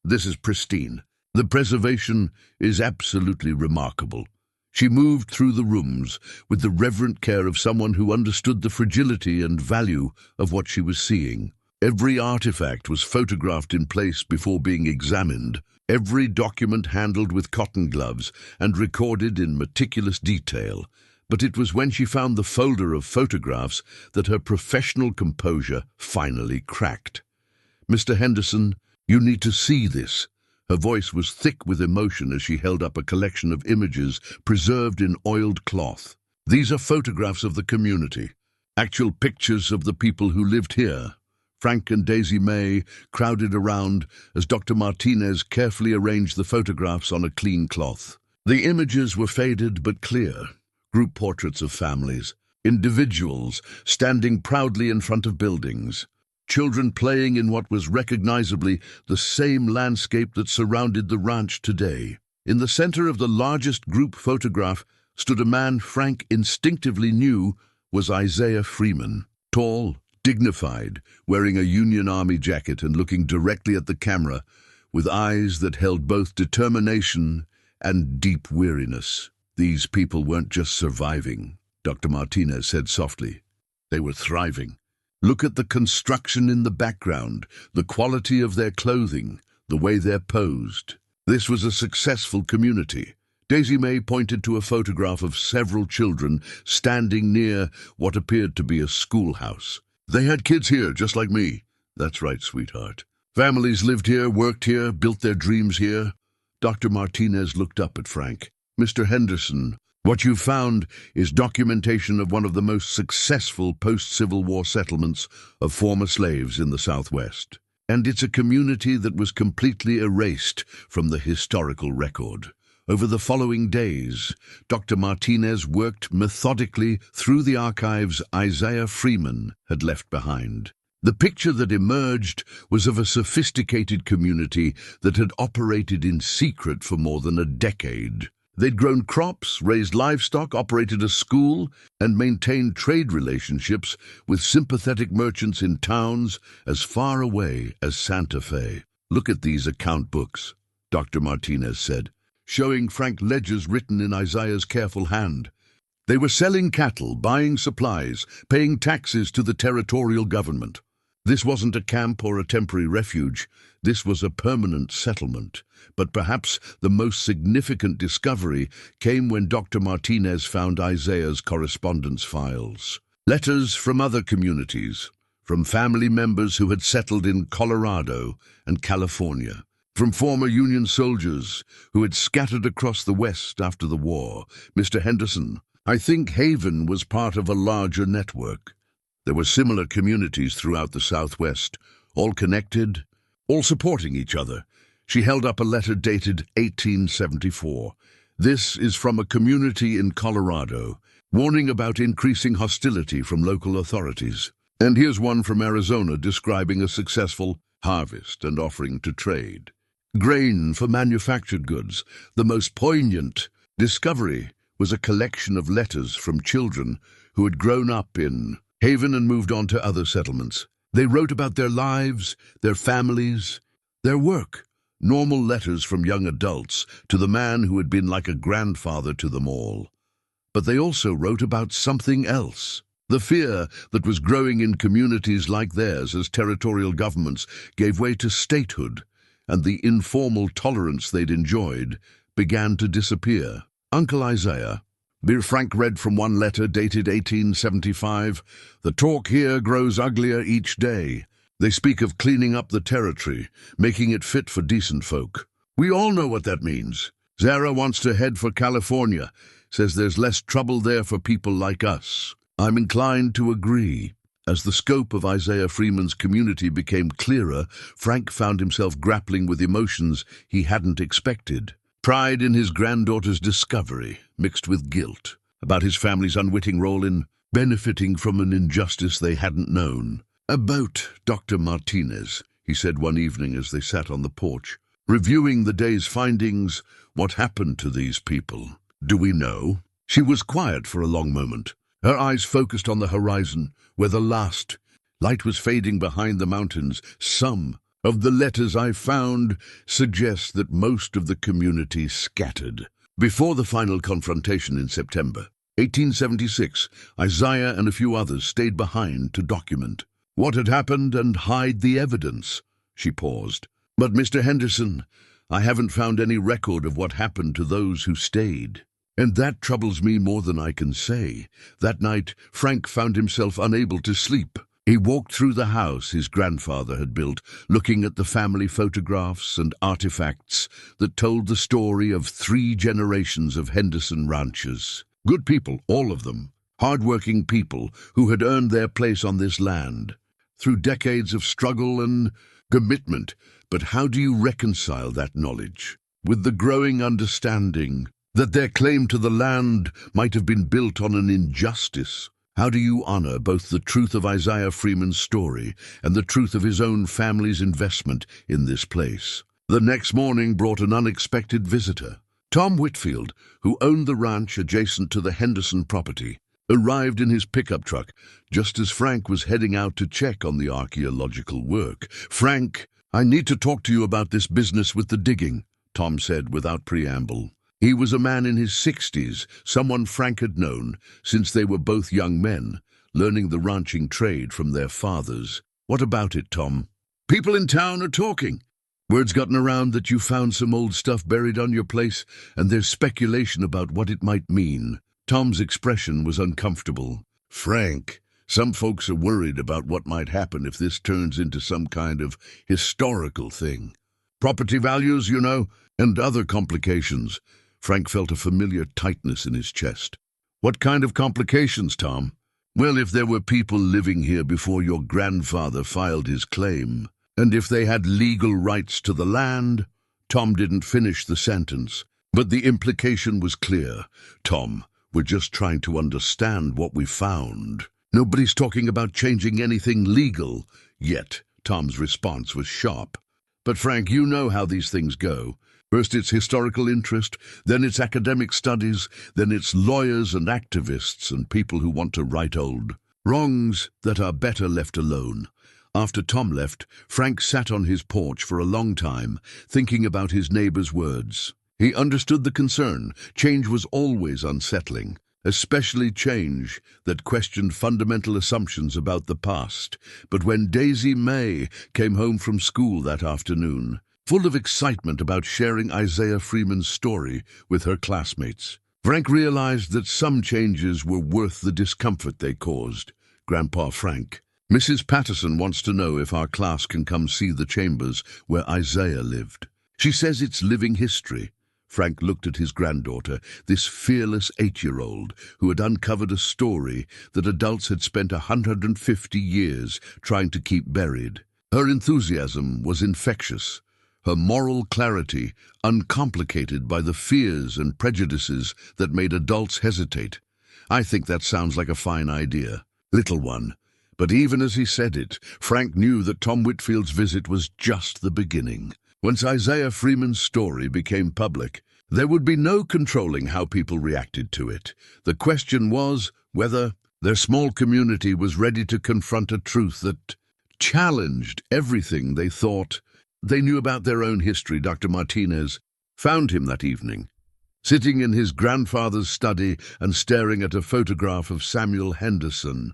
"This is pristine. The preservation is absolutely remarkable." She moved through the rooms with the reverent care of someone who understood the fragility and value of what she was seeing. Every artifact was photographed in place before being examined, every document handled with cotton gloves and recorded in meticulous detail. But it was when she found the folder of photographs that her professional composure finally cracked. "Mr. Henderson, you need to see this." Her voice was thick with emotion as she held up a collection of images preserved in oiled cloth. "These are photographs of the community, actual pictures of the people who lived here." Frank and Daisy Mae crowded around as Dr. Martinez carefully arranged the photographs on a clean cloth. The images were faded but clear, group portraits of families, individuals standing proudly in front of buildings, children playing in what was recognizably the same landscape that surrounded the ranch today. In the center of the largest group photograph stood a man Frank instinctively knew was Isaiah Freeman, tall, dignified, wearing a Union Army jacket and looking directly at the camera with eyes that held both determination and deep weariness. "These people weren't just surviving," Dr. Martinez said softly. "They were thriving. Look at the construction in the background, the quality of their clothing, the way they're posed. This was a successful community." Daisy Mae pointed to a photograph of several children standing near what appeared to be a schoolhouse. "They had kids here, just like me." "That's right, sweetheart. Families lived here, worked here, built their dreams here." Dr. Martinez looked up at Frank. "Mr. Henderson, what you found is documentation of one of the most successful post-Civil War settlements of former slaves in the Southwest. And it's a community that was completely erased from the historical record." Over the following days, Dr. Martinez worked methodically through the archives Isaiah Freeman had left behind. The picture that emerged was of a sophisticated community that had operated in secret for more than a decade. They'd grown crops, raised livestock, operated a school, and maintained trade relationships with sympathetic merchants in towns as far away as Santa Fe. "Look at these account books," Dr. Martinez said, showing Frank ledgers written in Isaiah's careful hand. They were selling cattle, buying supplies, paying taxes to the territorial government. This wasn't a camp or a temporary refuge. This was a permanent settlement. But perhaps the most significant discovery came when Dr. Martinez found Isaiah's correspondence files. Letters from other communities, from family members who had settled in Colorado and California, from former Union soldiers who had scattered across the West after the war. "Mr. Henderson, I think Haven was part of a larger network. There were similar communities throughout the Southwest, all connected, all supporting each other." She held up a letter dated 1874. "This is from a community in Colorado, warning about increasing hostility from local authorities. And here's one from Arizona describing a successful harvest and offering to trade. Grain for manufactured goods." The most poignant discovery was a collection of letters from children who had grown up in Haven and moved on to other settlements. They wrote about their lives, their families, their work. Normal letters from young adults to the man who had been like a grandfather to them all. But they also wrote about something else. The fear that was growing in communities like theirs as territorial governments gave way to statehood, and the informal tolerance they'd enjoyed began to disappear. Uncle Isaiah. Frank read from one letter dated 1875. The talk here grows uglier each day. They speak of cleaning up the territory, making it fit for decent folk. We all know what that means. Zara wants to head for California, says there's less trouble there for people like us. I'm inclined to agree. As the scope of Isaiah Freeman's community became clearer, Frank found himself grappling with emotions he hadn't expected. Pride in his granddaughter's discovery, mixed with guilt, about his family's unwitting role in benefiting from an injustice they hadn't known. About Dr. Martinez, he said one evening as they sat on the porch, reviewing the day's findings. What happened to these people? Do we know? She was quiet for a long moment, her eyes focused on the horizon, where the last light was fading behind the mountains. Some of the letters I found suggest that most of the community scattered. Before the final confrontation in September 1876, Isaiah and a few others stayed behind to document what had happened and hide the evidence. She paused. But Mr. Henderson, I haven't found any record of what happened to those who stayed. And that troubles me more than I can say. That night, Frank found himself unable to sleep. He walked through the house his grandfather had built, looking at the family photographs and artifacts that told the story of 3 generations of Henderson ranchers. Good people, all of them. Hard-working people who had earned their place on this land through decades of struggle and commitment. But how do you reconcile that knowledge with the growing understanding that their claim to the land might have been built on an injustice? How do you honor both the truth of Isaiah Freeman's story and the truth of his own family's investment in this place? The next morning brought an unexpected visitor. Tom Whitfield, who owned the ranch adjacent to the Henderson property, arrived in his pickup truck just as Frank was heading out to check on the archaeological work. "Frank, I need to talk to you about this business with the digging," Tom said without preamble. He was a man in his 60s, someone Frank had known since they were both young men, learning the ranching trade from their fathers. "What about it, Tom?" "People in town are talking. Word's gotten around that you found some old stuff buried on your place, and there's speculation about what it might mean." Tom's expression was uncomfortable. "Frank, some folks are worried about what might happen if this turns into some kind of historical thing. Property values, you know, and other complications." Frank felt a familiar tightness in his chest. "What kind of complications, Tom?" "Well, if there were people living here before your grandfather filed his claim, and if they had legal rights to the land." Tom didn't finish the sentence, but the implication was clear. "Tom, we're just trying to understand what we found. Nobody's talking about changing anything legal yet." Tom's response was sharp. "But Frank, you know how these things go. First it's historical interest, then it's academic studies, then it's lawyers and activists and people who want to right old wrongs that are better left alone." After Tom left, Frank sat on his porch for a long time, thinking about his neighbor's words. He understood the concern. Change was always unsettling, especially change that questioned fundamental assumptions about the past. But when Daisy Mae came home from school that afternoon, full of excitement about sharing Isaiah Freeman's story with her classmates, Frank realized that some changes were worth the discomfort they caused. "Grandpa Frank, Mrs. Patterson wants to know if our class can come see the chambers where Isaiah lived. She says it's living history." Frank looked at his granddaughter, this fearless 8-year-old who had uncovered a story that adults had spent 150 years trying to keep buried. Her enthusiasm was infectious, her moral clarity uncomplicated by the fears and prejudices that made adults hesitate. "I think that sounds like a fine idea, little one." But even as he said it, Frank knew that Tom Whitfield's visit was just the beginning. Once Isaiah Freeman's story became public, there would be no controlling how people reacted to it. The question was whether their small community was ready to confront a truth that challenged everything they thought they knew about their own history. Dr. Martinez found him that evening, sitting in his grandfather's study and staring at a photograph of Samuel Henderson.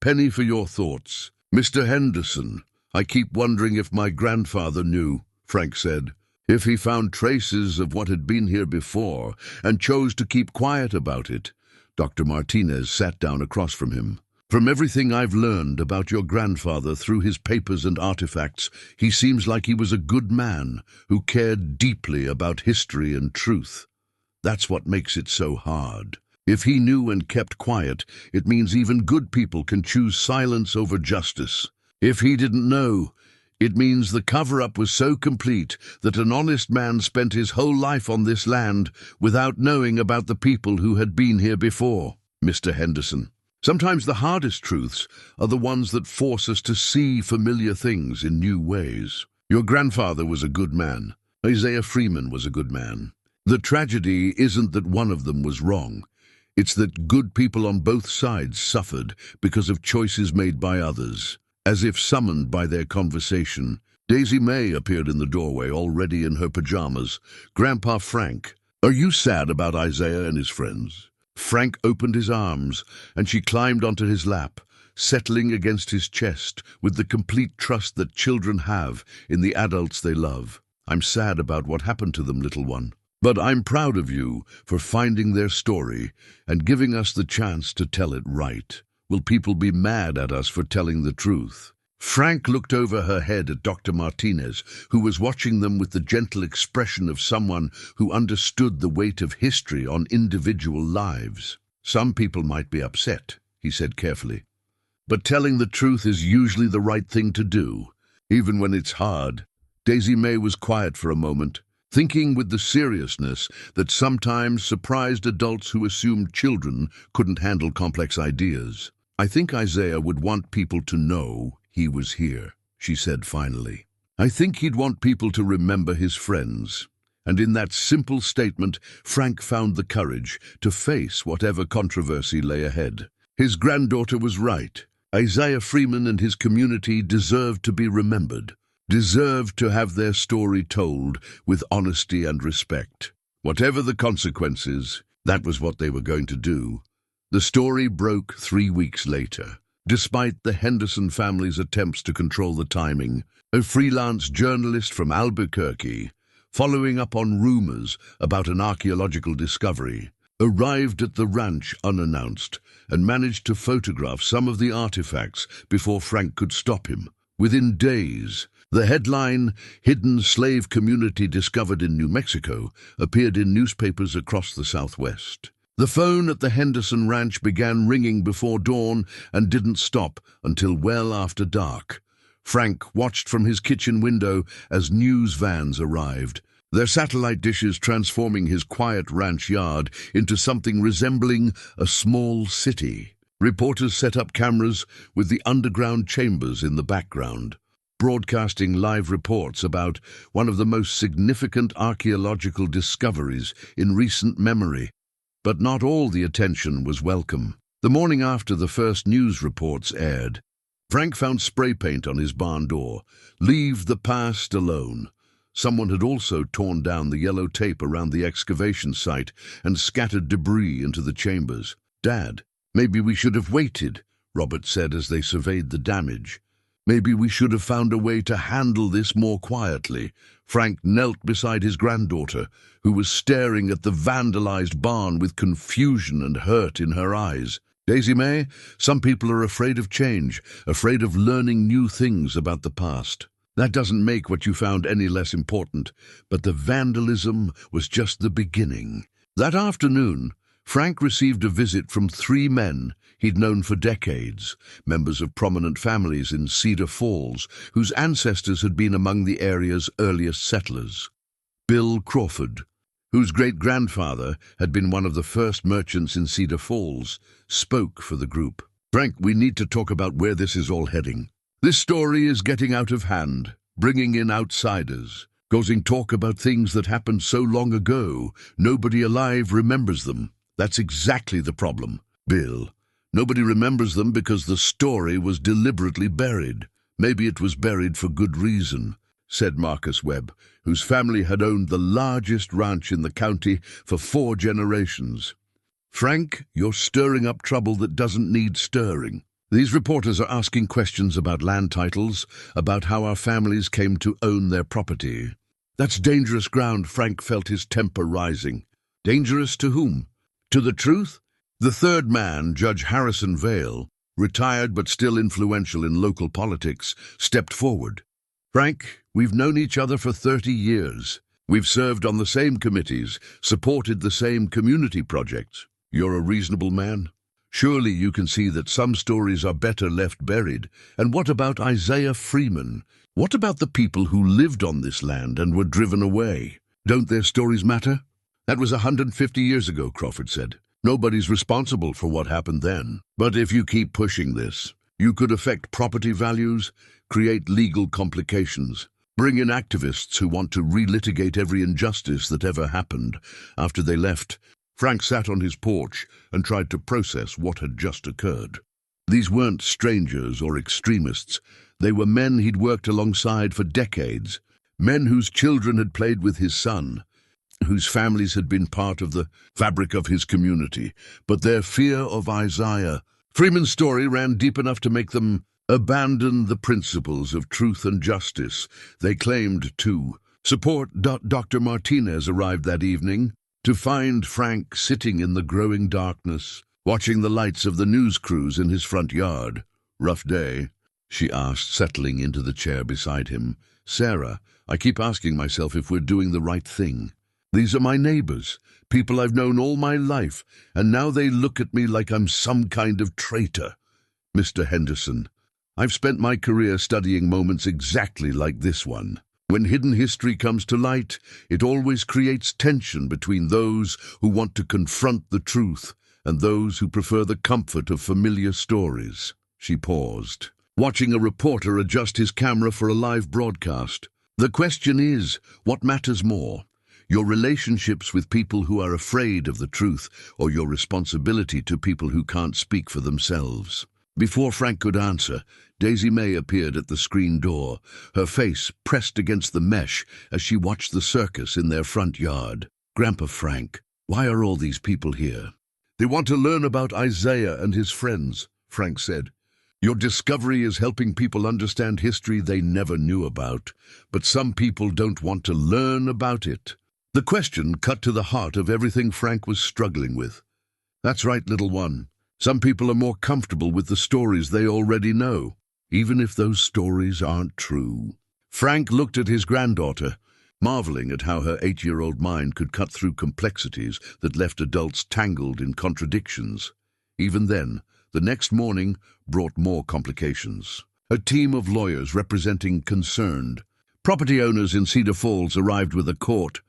"Penny for your thoughts." "Mr. Henderson, I keep wondering if my grandfather knew," Frank said. If he found traces of what had been here before and chose to keep quiet about it, Dr. Martinez sat down across from him. From everything I've learned about your grandfather through his papers and artifacts, he seems like he was a good man who cared deeply about history and truth. That's what makes it so hard. If he knew and kept quiet, it means even good people can choose silence over justice. If he didn't know, it means the cover-up was so complete that an honest man spent his whole life on this land without knowing about the people who had been here before. Mr. Henderson, sometimes the hardest truths are the ones that force us to see familiar things in new ways. Your grandfather was a good man. Isaiah Freeman was a good man. The tragedy isn't that one of them was wrong. It's that good people on both sides suffered because of choices made by others. As if summoned by their conversation, Daisy Mae appeared in the doorway, already in her pajamas. "Grandpa Frank, are you sad about Isaiah and his friends?" Frank opened his arms, and she climbed onto his lap, settling against his chest with the complete trust that children have in the adults they love. "I'm sad about what happened to them, little one. But I'm proud of you for finding their story and giving us the chance to tell it right. Will people be mad at us for telling the truth?" Frank looked over her head at Dr. Martinez, who was watching them with the gentle expression of someone who understood the weight of history on individual lives. "Some people might be upset," he said carefully. "But telling the truth is usually the right thing to do, even when it's hard." Daisy Mae was quiet for a moment, thinking with the seriousness that sometimes surprised adults who assumed children couldn't handle complex ideas. "I think Isaiah would want people to know he was here," she said finally. "I think he'd want people to remember his friends." And in that simple statement, Frank found the courage to face whatever controversy lay ahead. His granddaughter was right. Isaiah Freeman and his community deserved to be remembered, deserved to have their story told with honesty and respect. Whatever the consequences, that was what they were going to do. The story broke 3 weeks later. Despite the Henderson family's attempts to control the timing, a freelance journalist from Albuquerque, following up on rumors about an archaeological discovery, arrived at the ranch unannounced and managed to photograph some of the artifacts before Frank could stop him. Within days, the headline, "Hidden Slave Community Discovered in New Mexico," appeared in newspapers across the Southwest. The phone at the Henderson ranch began ringing before dawn and didn't stop until well after dark. Frank watched from his kitchen window as news vans arrived, their satellite dishes transforming his quiet ranch yard into something resembling a small city. Reporters set up cameras with the underground chambers in the background, broadcasting live reports about one of the most significant archaeological discoveries in recent memory. But not all the attention was welcome. The morning after the first news reports aired, Frank found spray paint on his barn door. "Leave the past alone." Someone had also torn down the yellow tape around the excavation site and scattered debris into the chambers. "Dad, maybe we should have waited," Robert said as they surveyed the damage. "Maybe we should have found a way to handle this more quietly." Frank knelt beside his granddaughter, who was staring at the vandalized barn with confusion and hurt in her eyes. "Daisy Mae, some people are afraid of change, afraid of learning new things about the past. That doesn't make what you found any less important, but the vandalism was just the beginning." That afternoon, Frank received a visit from 3 men he'd known for decades, members of prominent families in Cedar Falls, whose ancestors had been among the area's earliest settlers. Bill Crawford, whose great-grandfather had been one of the first merchants in Cedar Falls, spoke for the group. "Frank, we need to talk about where this is all heading. This story is getting out of hand, bringing in outsiders, causing talk about things that happened so long ago, nobody alive remembers them. That's exactly the problem, Bill. Nobody remembers them because the story was deliberately buried. Maybe it was buried for good reason," said Marcus Webb, whose family had owned the largest ranch in the county for 4 generations. "Frank, you're stirring up trouble that doesn't need stirring. These reporters are asking questions about land titles, about how our families came to own their property. That's dangerous ground. Frank felt his temper rising. Dangerous to whom? To the truth? The third man, Judge Harrison Vale, retired but still influential in local politics, stepped forward. Frank, we've known each other for 30 years. We've served on the same committees, supported the same community projects. You're a reasonable man. Surely you can see that some stories are better left buried. And what about Isaiah Freeman? What about the people who lived on this land and were driven away? Don't their stories matter? That was 150 years ago, Crawford said. Nobody's responsible for what happened then. But if you keep pushing this, you could affect property values, create legal complications, bring in activists who want to relitigate every injustice that ever happened after they left. Frank sat on his porch and tried to process what had just occurred. These weren't strangers or extremists. They were men he'd worked alongside for decades, men whose children had played with his son, whose families had been part of the fabric of his community. But their fear of Isaiah Freeman's story ran deep enough to make them abandon the principles of truth and justice they claimed to support. Dr. Martinez arrived that evening to find Frank sitting in the growing darkness, watching the lights of the news crews in his front yard. "Rough day?" she asked, settling into the chair beside him. "Sarah, I keep asking myself if we're doing the right thing. These are my neighbors, people I've known all my life, and now they look at me like I'm some kind of traitor. Mr. Henderson, I've spent my career studying moments exactly like this one. When hidden history comes to light, it always creates tension between those who want to confront the truth and those who prefer the comfort of familiar stories." She paused, watching a reporter adjust his camera for a live broadcast. "The question is, what matters more? Your relationships with people who are afraid of the truth, or your responsibility to people who can't speak for themselves?" Before Frank could answer, Daisy Mae appeared at the screen door, her face pressed against the mesh as she watched the circus in their front yard. "Grandpa Frank, why are all these people here?" "They want to learn about Isaiah and his friends," Frank said. "Your discovery is helping people understand history they never knew about, but some people don't want to learn about it." The question cut to the heart of everything Frank was struggling with. "That's right, little one. Some people are more comfortable with the stories they already know, even if those stories aren't true." Frank looked at his granddaughter, marveling at how her 8-year-old mind could cut through complexities that left adults tangled in contradictions. Even then, the next morning brought more complications. A team of lawyers representing concerned property owners in Cedar Falls arrived with a court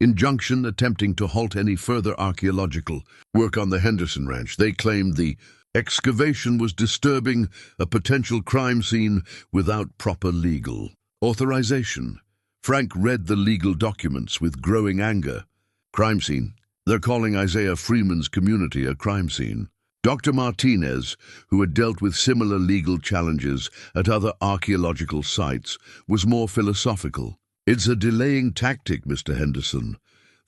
injunction attempting to halt any further archaeological work on the Henderson Ranch. They claimed the excavation was disturbing a potential crime scene without proper legal authorization. Frank read the legal documents with growing anger. Crime scene. They're calling Isaiah Freeman's community a crime scene. Dr. Martinez, who had dealt with similar legal challenges at other archaeological sites, was more philosophical. "It's a delaying tactic, Mr. Henderson.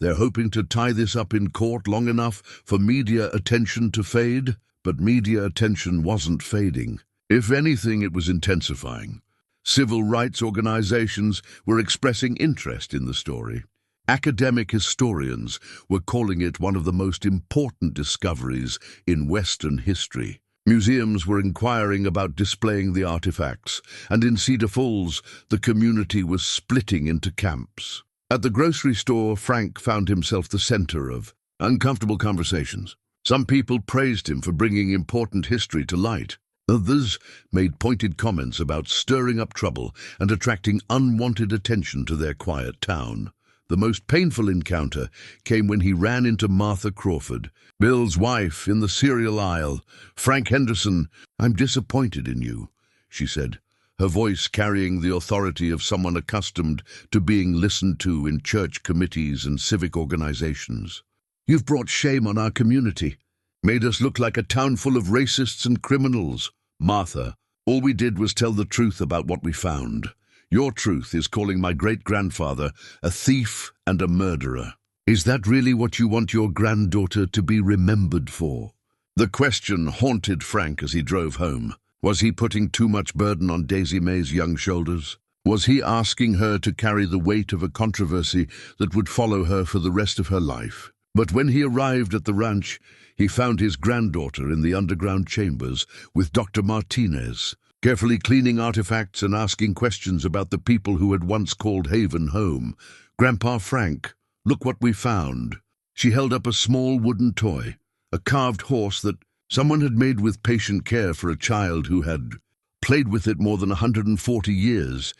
They're hoping to tie this up in court long enough for media attention to fade." But media attention wasn't fading. If anything, it was intensifying. Civil rights organizations were expressing interest in the story. Academic historians were calling it one of the most important discoveries in Western history. Museums were inquiring about displaying the artifacts, and in Cedar Falls, the community was splitting into camps. At the grocery store, Frank found himself the center of uncomfortable conversations. Some people praised him for bringing important history to light. Others made pointed comments about stirring up trouble and attracting unwanted attention to their quiet town. The most painful encounter came when he ran into Martha Crawford, Bill's wife, in the cereal aisle. "Frank Henderson, I'm disappointed in you," she said, her voice carrying the authority of someone accustomed to being listened to in church committees and civic organizations. "You've brought shame on our community, made us look like a town full of racists and criminals." "Martha, all we did was tell the truth about what we found. Your truth is calling my great-grandfather a thief and a murderer. Is that really what you want your granddaughter to be remembered for?" The question haunted Frank as he drove home. Was he putting too much burden on Daisy Mae's young shoulders? Was he asking her to carry the weight of a controversy that would follow her for the rest of her life? But when he arrived at the ranch, he found his granddaughter in the underground chambers with Dr. Martinez, carefully cleaning artifacts and asking questions about the people who had once called Haven home. "Grandpa Frank, look what we found." She held up a small wooden toy, a carved horse that someone had made with patient care for a child who had played with it more than 140 years.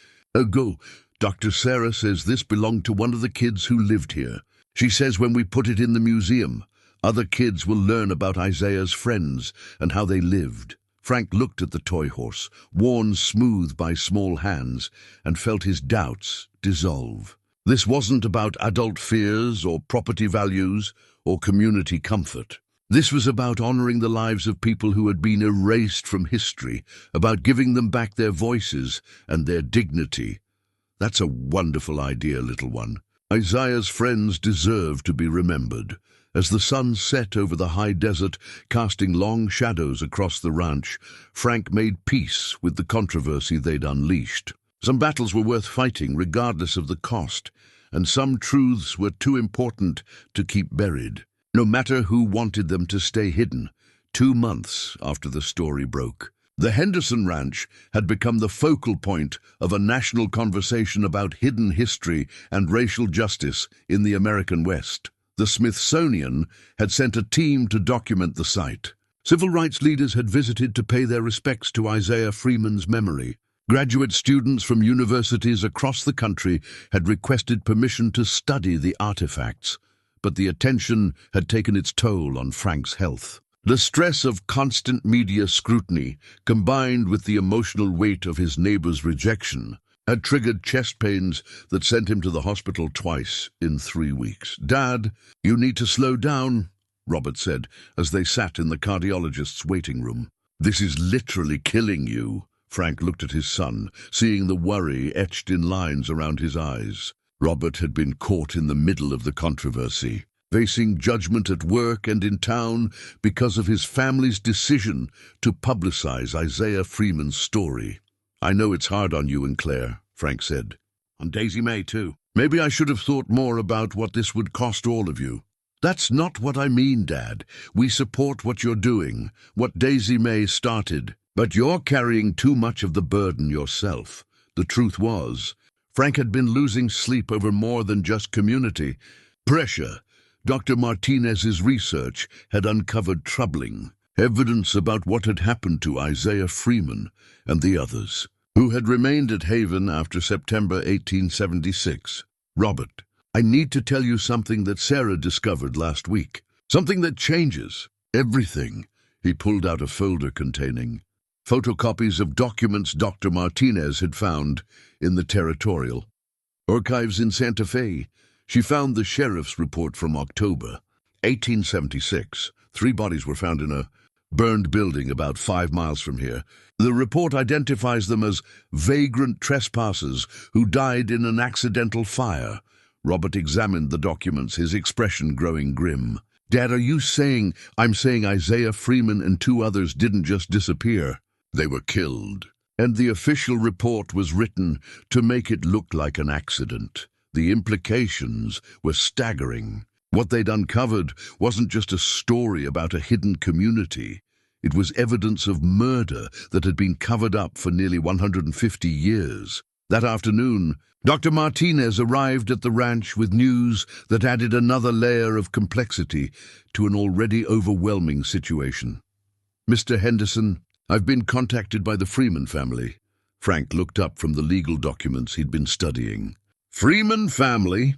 "Go, Dr. Sarah says this belonged to one of the kids who lived here. She says when we put it in the museum, other kids will learn about Isaiah's friends and how they lived." Frank looked at the toy horse, worn smooth by small hands, and felt his doubts dissolve. This wasn't about adult fears or property values or community comfort. This was about honoring the lives of people who had been erased from history, about giving them back their voices and their dignity. "That's a wonderful idea, little one. Isaiah's friends deserve to be remembered." As the sun set over the high desert, casting long shadows across the ranch, Frank made peace with the controversy they'd unleashed. Some battles were worth fighting, regardless of the cost, and some truths were too important to keep buried, no matter who wanted them to stay hidden. 2 months after the story broke, the Henderson Ranch had become the focal point of a national conversation about hidden history and racial justice in the American West. The Smithsonian had sent a team to document the site. Civil rights leaders had visited to pay their respects to Isaiah Freeman's memory. Graduate students from universities across the country had requested permission to study the artifacts, but the attention had taken its toll on Frank's health. The stress of constant media scrutiny, combined with the emotional weight of his neighbor's rejection, had triggered chest pains that sent him to the hospital twice in 3 weeks. "Dad, you need to slow down," Robert said as they sat in the cardiologist's waiting room. "This is literally killing you." Frank looked at his son, seeing the worry etched in lines around his eyes. Robert had been caught in the middle of the controversy, facing judgment at work and in town because of his family's decision to publicize Isaiah Freeman's story. "I know it's hard on you and Claire," Frank said. "On Daisy Mae, too. Maybe I should have thought more about what this would cost all of you." "That's not what I mean, Dad. We support what you're doing, what Daisy Mae started. But you're carrying too much of the burden yourself." The truth was, Frank had been losing sleep over more than just community pressure. Dr. Martinez's research had uncovered troubling evidence about what had happened to Isaiah Freeman and the others who had remained at Haven after September 1876. "Robert, I need to tell you something that Sarah discovered last week. Something that changes everything." He pulled out a folder containing photocopies of documents Dr. Martinez had found in the territorial archives in Santa Fe. She found the sheriff's report from October 1876. 3 bodies were found in a burned building about 5 miles from here. The report identifies them as vagrant trespassers who died in an accidental fire. Robert examined the documents, his expression growing grim. "Dad, are you saying—" "I'm saying Isaiah Freeman and 2 others didn't just disappear. They were killed. And the official report was written to make it look like an accident." The implications were staggering. What they'd uncovered wasn't just a story about a hidden community. It was evidence of murder that had been covered up for nearly 150 years. That afternoon, Dr. Martinez arrived at the ranch with news that added another layer of complexity to an already overwhelming situation. "Mr. Henderson, I've been contacted by the Freeman family." Frank looked up from the legal documents he'd been studying. "Freeman family?"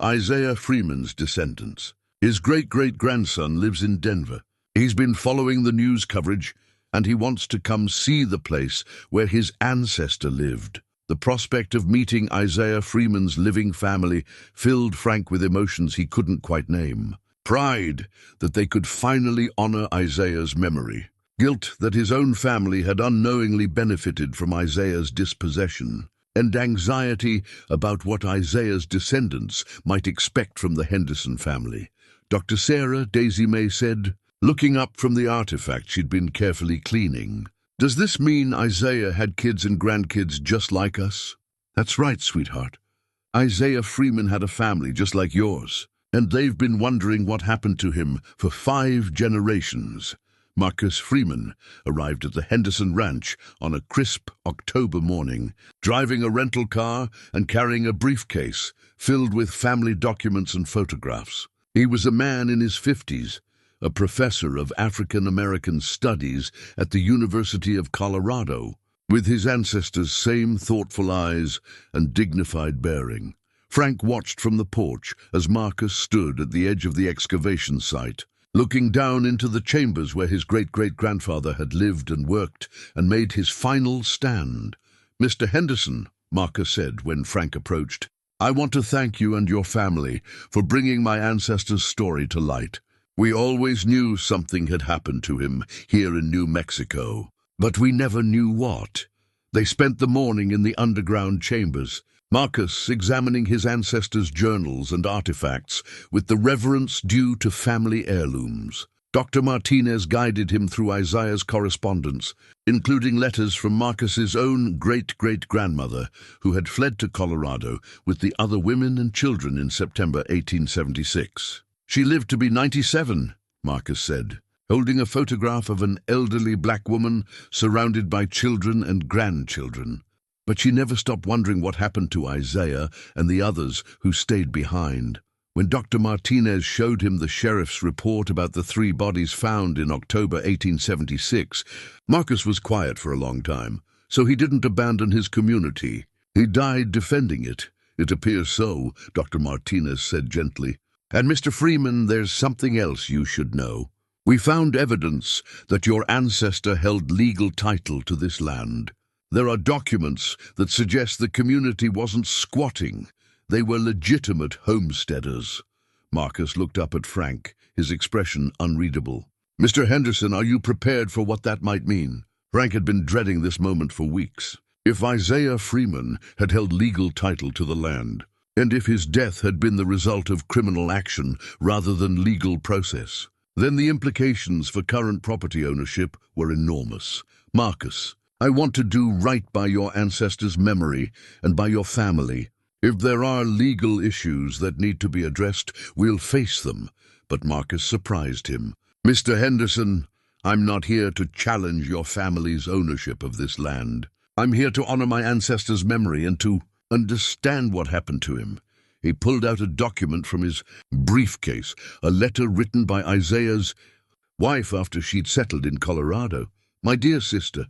"Isaiah Freeman's descendants. His great-great-grandson lives in Denver. He's been following the news coverage, and he wants to come see the place where his ancestor lived." The prospect of meeting Isaiah Freeman's living family filled Frank with emotions he couldn't quite name. Pride that they could finally honor Isaiah's memory. Guilt that his own family had unknowingly benefited from Isaiah's dispossession. And anxiety about what Isaiah's descendants might expect from the Henderson family. Dr. Sarah, Daisy Mae said, looking up from the artifact she'd been carefully cleaning, "Does this mean Isaiah had kids and grandkids just like us?" That's right, sweetheart. Isaiah Freeman had a family just like yours, and they've been wondering what happened to him for 5 generations. Marcus Freeman arrived at the Henderson Ranch on a crisp October morning, driving a rental car and carrying a briefcase filled with family documents and photographs. He was a man in his 50s, a professor of African American studies at the University of Colorado, with his ancestors' same thoughtful eyes and dignified bearing. Frank watched from the porch as Marcus stood at the edge of the excavation site, looking down into the chambers where his great-great-grandfather had lived and worked and made his final stand. "Mr. Henderson," Marcus said when Frank approached, "I want to thank you and your family for bringing my ancestor's story to light. We always knew something had happened to him here in New Mexico, but we never knew what." They spent the morning in the underground chambers, Marcus examining his ancestors' journals and artifacts with the reverence due to family heirlooms. Dr. Martinez guided him through Isaiah's correspondence, including letters from Marcus's own great-great-grandmother, who had fled to Colorado with the other women and children in September 1876. "She lived to be 97, Marcus said, holding a photograph of an elderly black woman surrounded by children and grandchildren. But she never stopped wondering what happened to Isaiah and the others who stayed behind. When Dr. Martinez showed him the sheriff's report about the 3 bodies found in October 1876, Marcus was quiet for a long time, so he didn't abandon his community. He died defending it. It appears so, Dr. Martinez said gently. "And Mr. Freeman, there's something else you should know. We found evidence that your ancestor held legal title to this land. There are documents that suggest the community wasn't squatting. They were legitimate homesteaders." Marcus looked up at Frank, his expression unreadable. "Mr. Henderson, are you prepared for what that might mean?" Frank had been dreading this moment for weeks. If Isaiah Freeman had held legal title to the land, and if his death had been the result of criminal action rather than legal process, then the implications for current property ownership were enormous. "Marcus, I want to do right by your ancestors' memory and by your family. If there are legal issues that need to be addressed, we'll face them." But Marcus surprised him. "Mr. Henderson, I'm not here to challenge your family's ownership of this land. I'm here to honor my ancestor's memory and to understand what happened to him." He pulled out a document from his briefcase, a letter written by Isaiah's wife after she'd settled in Colorado. "My dear sister,"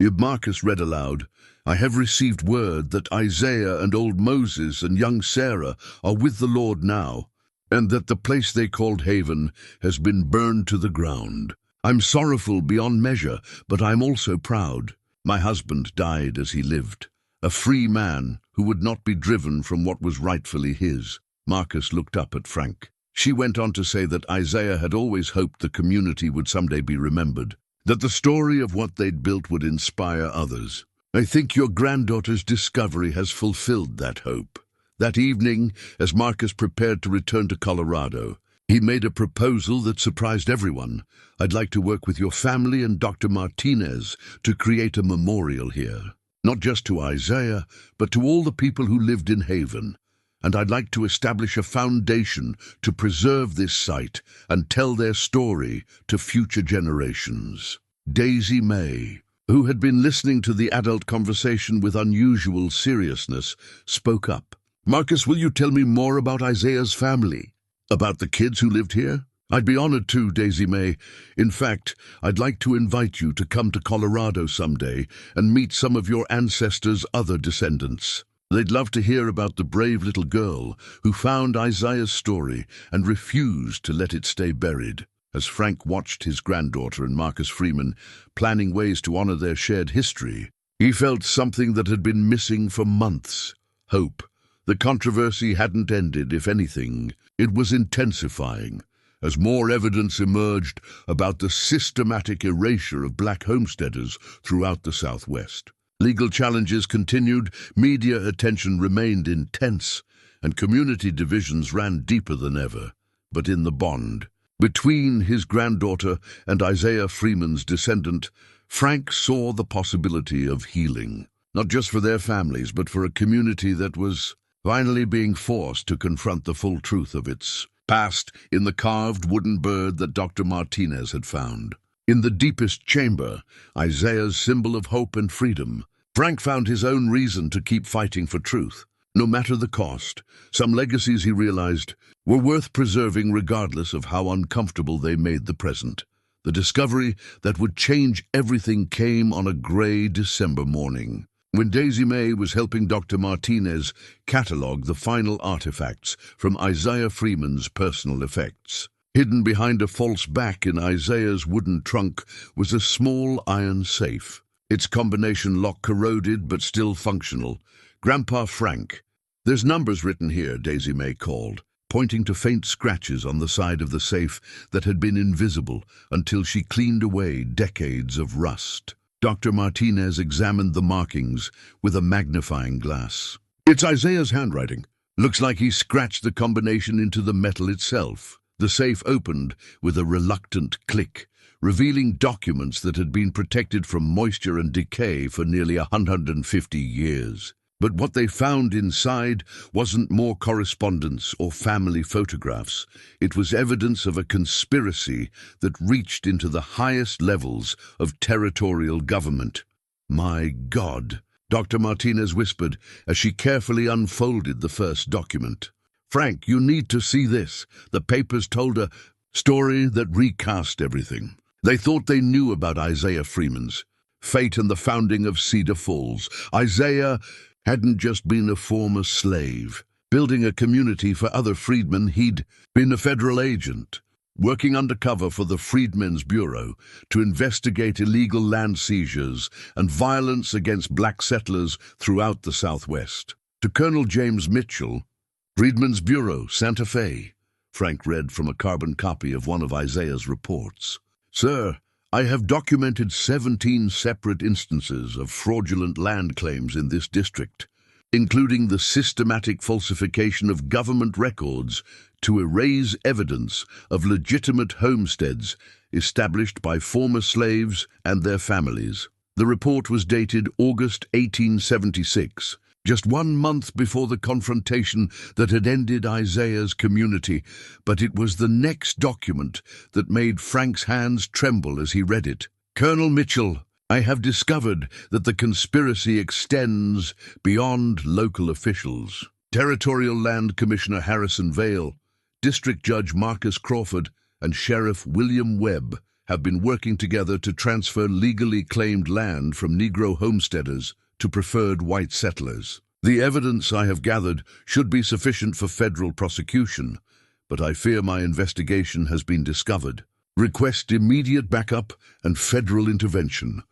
Marcus read aloud, "I have received word that Isaiah and old Moses and young Sarah are with the Lord now, and that the place they called Haven has been burned to the ground. I'm sorrowful beyond measure, but I'm also proud. My husband died as he lived, a free man who would not be driven from what was rightfully his." Marcus looked up at Frank. She went on to say that Isaiah had always hoped the community would someday be remembered, that the story of what they'd built would inspire others. "I think your granddaughter's discovery has fulfilled that hope." That evening, as Marcus prepared to return to Colorado, he made a proposal that surprised everyone. "I'd like to work with your family and Dr. Martinez to create a memorial here, not just to Isaiah, but to all the people who lived in Haven. And I'd like to establish a foundation to preserve this site and tell their story to future generations." Daisy Mae, who had been listening to the adult conversation with unusual seriousness, spoke up. "Marcus, will you tell me more about Isaiah's family? About the kids who lived here? I'd be honored to, Daisy Mae. In fact, I'd like to invite you to come to Colorado someday and meet some of your ancestors' other descendants. They'd love to hear about the brave little girl who found Isaiah's story and refused to let it stay buried." As Frank watched his granddaughter and Marcus Freeman planning ways to honor their shared history, he felt something that had been missing for months: hope. The controversy hadn't ended. If anything, it was intensifying, as more evidence emerged about the systematic erasure of black homesteaders throughout the Southwest. Legal challenges continued, media attention remained intense, and community divisions ran deeper than ever. But in the bond between his granddaughter and Isaiah Freeman's descendant, Frank saw the possibility of healing. not just for their families, but for a community that was finally being forced to confront the full truth of its past in the carved wooden bird that Dr. Martinez had found. In the deepest chamber, Isaiah's symbol of hope and freedom, Frank found his own reason to keep fighting for truth. No matter the cost, some legacies, he realized, were worth preserving regardless of how uncomfortable they made the present. The discovery that would change everything came on a gray December morning, when Daisy Mae was helping Dr. Martinez catalog the final artifacts from Isaiah Freeman's personal effects. Hidden behind a false back in Isaiah's wooden trunk was a small iron safe, its combination lock corroded but still functional. "Grandpa Frank." "There's numbers written here," Daisy Mae called, pointing to faint scratches on the side of the safe that had been invisible until she cleaned away decades of rust. Dr. Martinez examined the markings with a magnifying glass. "It's Isaiah's handwriting. Looks like he scratched the combination into the metal itself." The safe opened with a reluctant click, revealing documents that had been protected from moisture and decay for nearly 150 years. But what they found inside wasn't more correspondence or family photographs. It was evidence of a conspiracy that reached into the highest levels of territorial government. "My God," Dr. Martinez whispered as she carefully unfolded the first document. "Frank, you need to see this." The papers told a story that recast everything. They thought they knew about Isaiah Freeman's fate and the founding of Cedar Falls. Isaiah hadn't just been a former slave, building a community for other freedmen. He'd been a federal agent, working undercover for the Freedmen's Bureau to investigate illegal land seizures and violence against black settlers throughout the Southwest. To Colonel James Mitchell, Freedmen's Bureau, Santa Fe, Frank read from a carbon copy of one of Isaiah's reports. "Sir, I have documented 17 separate instances of fraudulent land claims in this district, including the systematic falsification of government records to erase evidence of legitimate homesteads established by former slaves and their families." The report was dated August 1876, just 1 month before the confrontation that had ended Isaiah's community, but it was the next document that made Frank's hands tremble as he read it. "Colonel Mitchell, I have discovered that the conspiracy extends beyond local officials. Territorial Land Commissioner Harrison Vale, District Judge Marcus Crawford, and Sheriff William Webb have been working together to transfer legally claimed land from Negro homesteaders to preferred white settlers. The evidence I have gathered should be sufficient for federal prosecution, but I fear my investigation has been discovered. Request immediate backup and federal intervention."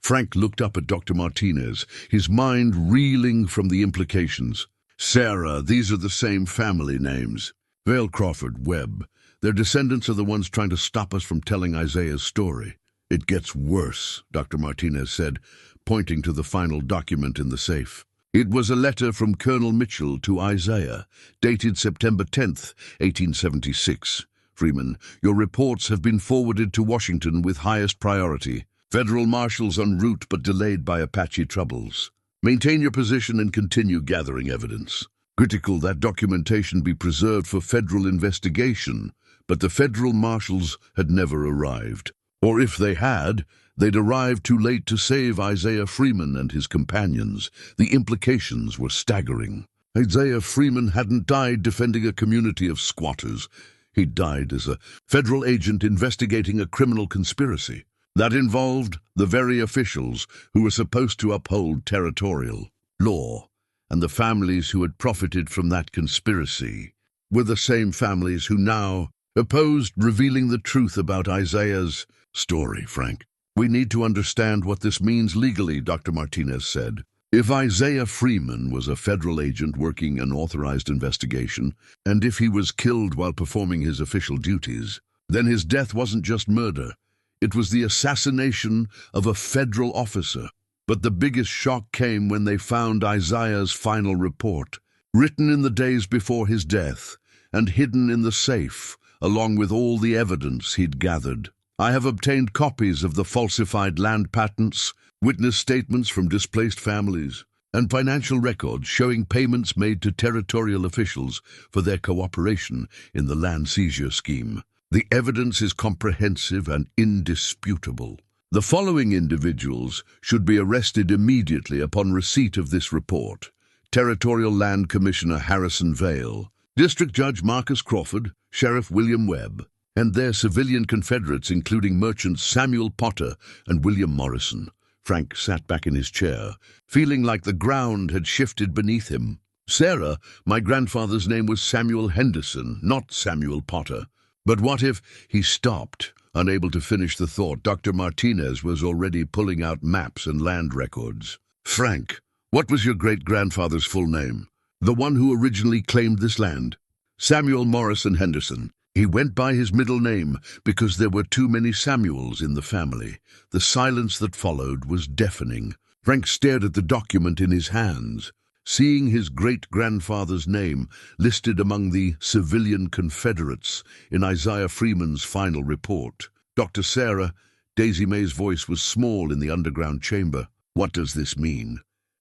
Frank looked up at Dr. Martinez, his mind reeling from the implications. "Sarah, these are the same family names. Vale, Crawford, Webb. Their descendants are the ones trying to stop us from telling Isaiah's story." "It gets worse," Dr. Martinez said, pointing to the final document in the safe. It was a letter from Colonel Mitchell to Isaiah, dated September 10th, 1876. "Freeman, your reports have been forwarded to Washington with highest priority. Federal marshals en route but delayed by Apache troubles. Maintain your position and continue gathering evidence. Critical that documentation be preserved for federal investigation, but the federal marshals had never arrived. Or if they had, they'd arrived too late to save Isaiah Freeman and his companions. The implications were staggering. Isaiah Freeman hadn't died defending a community of squatters. He'd died as a federal agent investigating a criminal conspiracy. That involved the very officials who were supposed to uphold territorial law, and the families who had profited from that conspiracy were the same families who now opposed revealing the truth about Isaiah's story. "Frank, we need to understand what this means legally," Dr. Martinez said. "If Isaiah Freeman was a federal agent working an authorized investigation, and if he was killed while performing his official duties, then his death wasn't just murder. It was the assassination of a federal officer." But the biggest shock came when they found Isaiah's final report, written in the days before his death and hidden in the safe, along with all the evidence he'd gathered. I have obtained copies of the falsified land patents, witness statements from displaced families, and financial records showing payments made to territorial officials for their cooperation in the land seizure scheme. The evidence is comprehensive and indisputable. The following individuals should be arrested immediately upon receipt of this report: Territorial Land Commissioner Harrison Vale, District Judge Marcus Crawford, Sheriff William Webb, and their civilian confederates, including merchants Samuel Potter and William Morrison. Frank sat back in his chair, feeling like the ground had shifted beneath him. Sarah, my grandfather's name was Samuel Henderson, not Samuel Potter. But what if he stopped, unable to finish the thought? Dr. Martinez was already pulling out maps and land records. Frank, what was your great-grandfather's full name? The one who originally claimed this land? Samuel Morrison Henderson. He went by his middle name because there were too many Samuels in the family. The silence that followed was deafening. Frank stared at the document in his hands. Seeing his great-grandfather's name listed among the civilian confederates in Isaiah Freeman's final report. Dr. Sarah, Daisy Mae's voice was small in the underground chamber. What does this mean?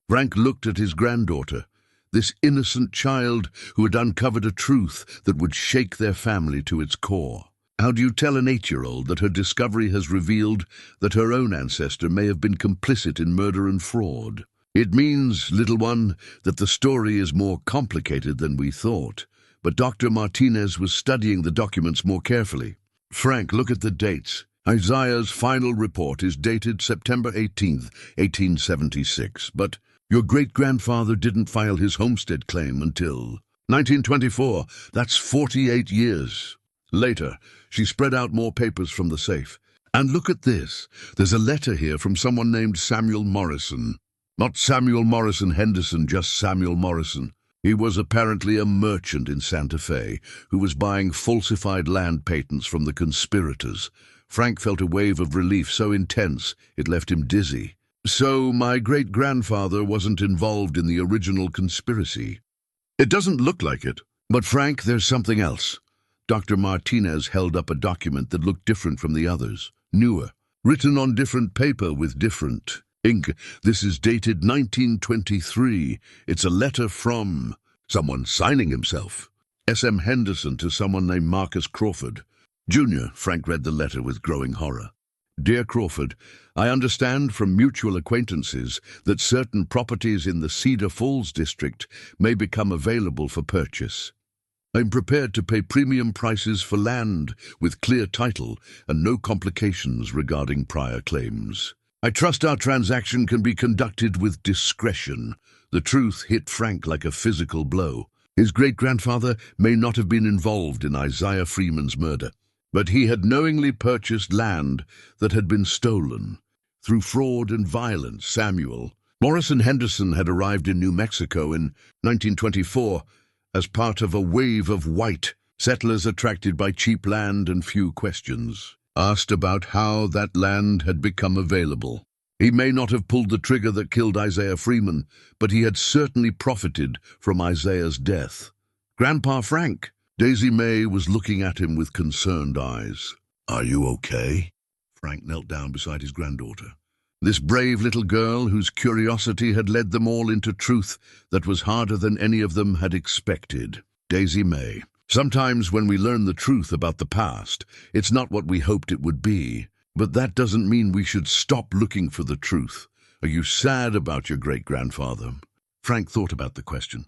Frank looked at his granddaughter, this innocent child who had uncovered a truth that would shake their family to its core. How do you tell an 8-year-old that her discovery has revealed that her own ancestor may have been complicit in murder and fraud? It means, little one, that the story is more complicated than we thought. But Dr. Martinez was studying the documents more carefully. Frank, look at the dates. Isaiah's final report is dated September 18th, 1876, but your great-grandfather didn't file his homestead claim until 1924. That's 48 years. Later, she spread out more papers from the safe. And look at this. There's a letter here from someone named Samuel Morrison. Not Samuel Morrison Henderson, just Samuel Morrison. He was apparently a merchant in Santa Fe who was buying falsified land patents from the conspirators. Frank felt a wave of relief so intense it left him dizzy. So my great-grandfather wasn't involved in the original conspiracy. It doesn't look like it. But Frank, there's something else. Dr. Martinez held up a document that looked different from the others, newer, written on different paper with different ink. This is dated 1923. It's a letter from someone signing himself. S.M. Henderson to someone named Marcus Crawford. Jr. Frank read the letter with growing horror. Dear Crawford, I understand from mutual acquaintances that certain properties in the Cedar Falls district may become available for purchase. I'm prepared to pay premium prices for land with clear title and no complications regarding prior claims. I trust our transaction can be conducted with discretion. The truth hit Frank like a physical blow. His great-grandfather may not have been involved in Isaiah Freeman's murder, but he had knowingly purchased land that had been stolen. Through fraud and violence, Samuel Morrison Henderson had arrived in New Mexico in 1924 as part of a wave of white settlers attracted by cheap land and few questions. Asked about how that land had become available. He may not have pulled the trigger that killed Isaiah Freeman, but he had certainly profited from Isaiah's death. Grandpa Frank. Daisy Mae was looking at him with concerned eyes. Are you okay? Frank knelt down beside his granddaughter. This brave little girl whose curiosity had led them all into truth that was harder than any of them had expected. Daisy Mae. Sometimes when we learn the truth about the past, it's not what we hoped it would be. But that doesn't mean we should stop looking for the truth. Are you sad about your great-grandfather? Frank thought about the question.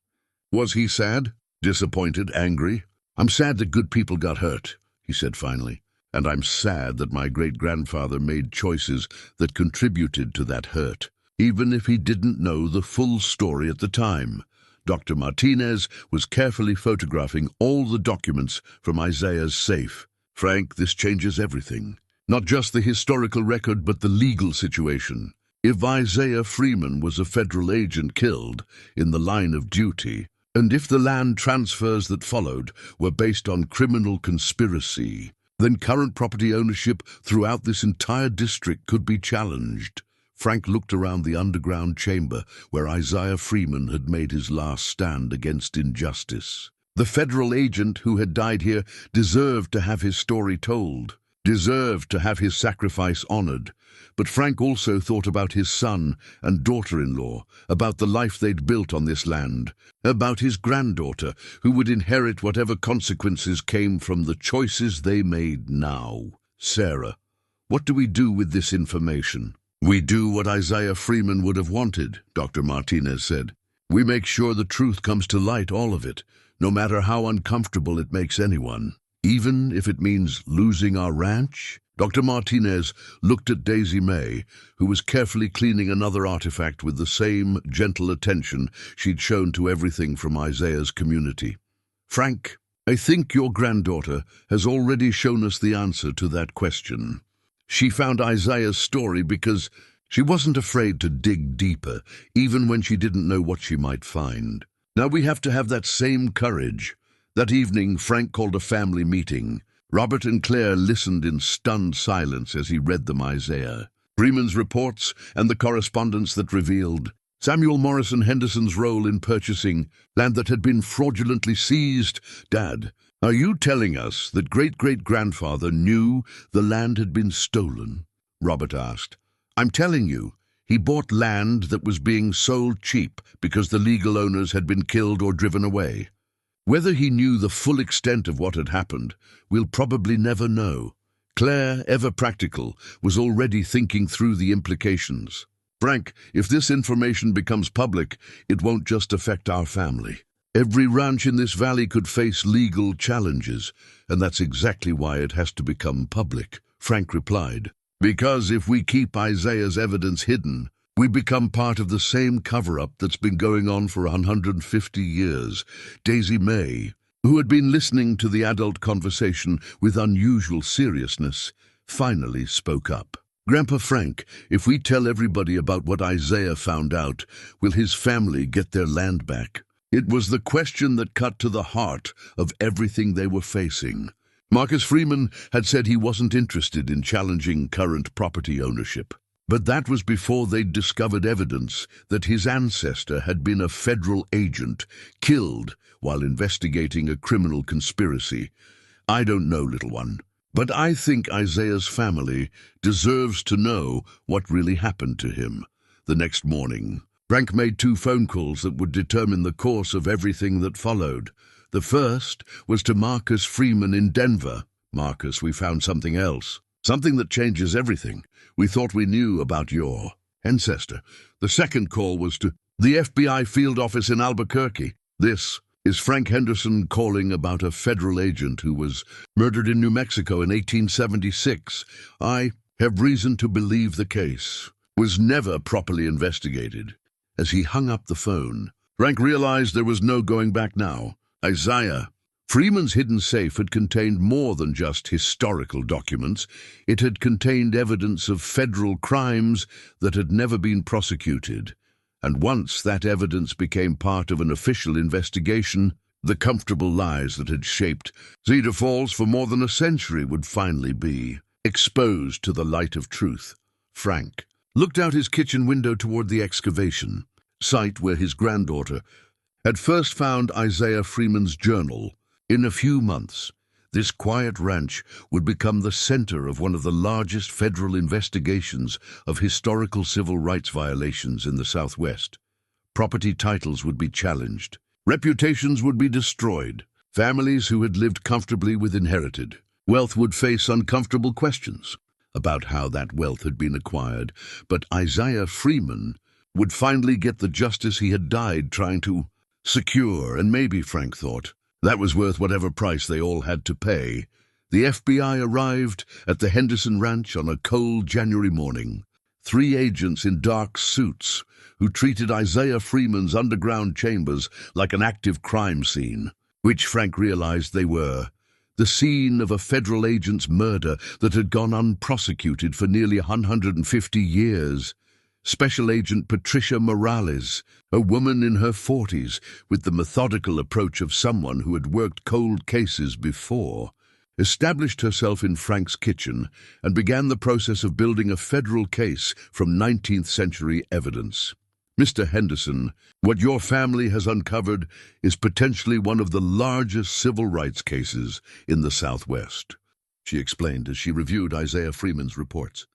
Was he sad? Disappointed? Angry? I'm sad that good people got hurt, he said finally. And I'm sad that my great-grandfather made choices that contributed to that hurt, even if he didn't know the full story at the time. Dr. Martinez was carefully photographing all the documents from Isaiah's safe. Frank, this changes everything. Not just the historical record, but the legal situation. If Isaiah Freeman was a federal agent killed in the line of duty, and if the land transfers that followed were based on criminal conspiracy, then current property ownership throughout this entire district could be challenged. Frank looked around the underground chamber where Isaiah Freeman had made his last stand against injustice. The federal agent who had died here deserved to have his story told. deserved to have his sacrifice honored. But Frank also thought about his son and daughter-in-law, about the life they'd built on this land, about his granddaughter, who would inherit whatever consequences came from the choices they made now. Sarah, what do we do with this information? We do what Isaiah Freeman would have wanted, Dr. Martinez said. We make sure the truth comes to light, all of it, no matter how uncomfortable it makes anyone. Even if it means losing our ranch? Dr. Martinez looked at Daisy Mae, who was carefully cleaning another artifact with the same gentle attention she'd shown to everything from Isaiah's community. Frank, I think your granddaughter has already shown us the answer to that question. She found Isaiah's story because she wasn't afraid to dig deeper, even when she didn't know what she might find. Now we have to have that same courage. That evening, Frank called a family meeting. Robert and Claire listened in stunned silence as he read them Isaiah Freeman's reports and the correspondence that revealed Samuel Morrison Henderson's role in purchasing land that had been fraudulently seized. Dad, are you telling us that great-great-grandfather knew the land had been stolen? Robert asked. I'm telling you, he bought land that was being sold cheap because the legal owners had been killed or driven away. Whether he knew the full extent of what had happened, we'll probably never know. Claire, ever practical, was already thinking through the implications. Frank, if this information becomes public, it won't just affect our family. Every ranch in this valley could face legal challenges, and that's exactly why it has to become public, Frank replied. Because if we keep Isaiah's evidence hidden, we become part of the same cover-up that's been going on for 150 years. Daisy Mae, who had been listening to the adult conversation with unusual seriousness, finally spoke up. Grandpa Frank, if we tell everybody about what Isaiah found out, will his family get their land back? It was the question that cut to the heart of everything they were facing. Marcus Freeman had said he wasn't interested in challenging current property ownership. But that was before they'd discovered evidence that his ancestor had been a federal agent, killed while investigating a criminal conspiracy. I don't know, little one, but I think Isaiah's family deserves to know what really happened to him. The next morning, Frank made 2 phone calls that would determine the course of everything that followed. The first was to Marcus Freeman in Denver. Marcus, we found something else. Something that changes everything. We thought we knew about your ancestor. The second call was to the FBI field office in Albuquerque. This is Frank Henderson calling about a federal agent who was murdered in New Mexico in 1876. I have reason to believe the case was never properly investigated. As he hung up the phone, Frank realized there was no going back now. Isaiah Freeman's hidden safe had contained more than just historical documents. It had contained evidence of federal crimes that had never been prosecuted. And once that evidence became part of an official investigation, the comfortable lies that had shaped Cedar Falls for more than a century would finally be exposed to the light of truth. Frank looked out his kitchen window toward the excavation site where his granddaughter had first found Isaiah Freeman's journal. In a few months, this quiet ranch would become the center of one of the largest federal investigations of historical civil rights violations in the Southwest. Property titles would be challenged. Reputations would be destroyed. Families who had lived comfortably with inherited wealth would face uncomfortable questions about how that wealth had been acquired. But Isaiah Freeman would finally get the justice he had died trying to secure, and maybe, Frank thought, that was worth whatever price they all had to pay. The FBI arrived at the Henderson Ranch on a cold January morning. 3 agents in dark suits who treated Isaiah Freeman's underground chambers like an active crime scene, which Frank realized they were. The scene of a federal agent's murder that had gone unprosecuted for nearly 150 years. Special Agent Patricia Morales, a woman in her 40s with the methodical approach of someone who had worked cold cases before, established herself in Frank's kitchen and began the process of building a federal case from 19th century evidence. Mr. Henderson, what your family has uncovered is potentially one of the largest civil rights cases in the Southwest. she explained as she reviewed Isaiah Freeman's reports.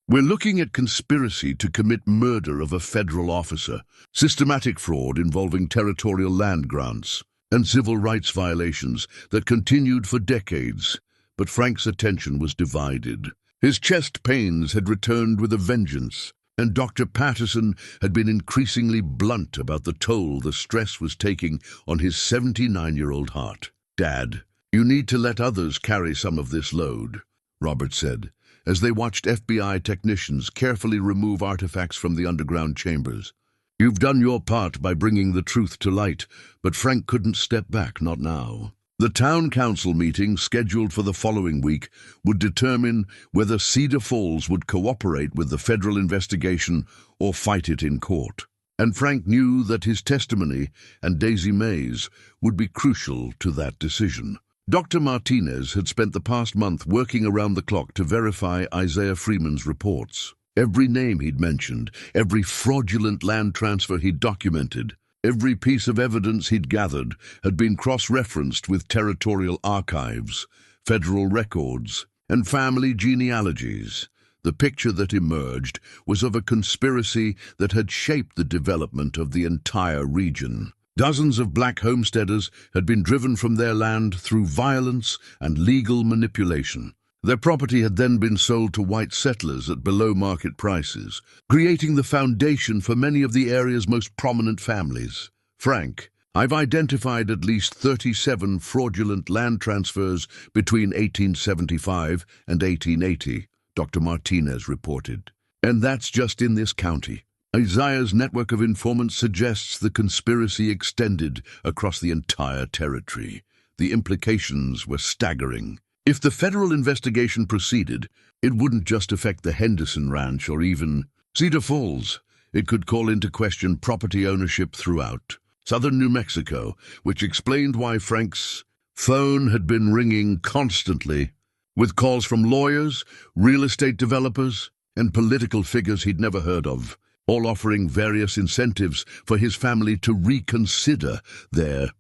"We're looking at conspiracy to commit murder of a federal officer, systematic fraud involving territorial land grants, and civil rights violations that continued for decades." But Frank's attention was divided. His chest pains had returned with a vengeance, and Dr. Patterson had been increasingly blunt about the toll the stress was taking on his 79-year-old heart. "Dad, you need to let others carry some of this load," Robert said, as they watched FBI technicians carefully remove artifacts from the underground chambers. "You've done your part by bringing the truth to light, but Frank couldn't step back, not now." The town council meeting, scheduled for the following week, would determine whether Cedar Falls would cooperate with the federal investigation or fight it in court. And Frank knew that his testimony and Daisy Mae's would be crucial to that decision. Dr. Martinez had spent the past month working around the clock to verify Isaiah Freeman's reports. Every name he'd mentioned, every fraudulent land transfer he'd documented, every piece of evidence he'd gathered had been cross-referenced with territorial archives, federal records, and family genealogies. The picture that emerged was of a conspiracy that had shaped the development of the entire region. Dozens of black homesteaders had been driven from their land through violence and legal manipulation. Their property had then been sold to white settlers at below-market prices, creating the foundation for many of the area's most prominent families. "Frank, I've identified at least 37 fraudulent land transfers between 1875 and 1880, Dr. Martinez reported. "And that's just in this county. Isaiah's network of informants suggests the conspiracy extended across the entire territory. The implications were staggering. If the federal investigation proceeded, it wouldn't just affect the Henderson Ranch or even Cedar Falls. It could call into question property ownership throughout southern New Mexico, which explained why Frank's phone had been ringing constantly, with calls from lawyers, real estate developers, and political figures he'd never heard of, all offering various incentives for his family to reconsider their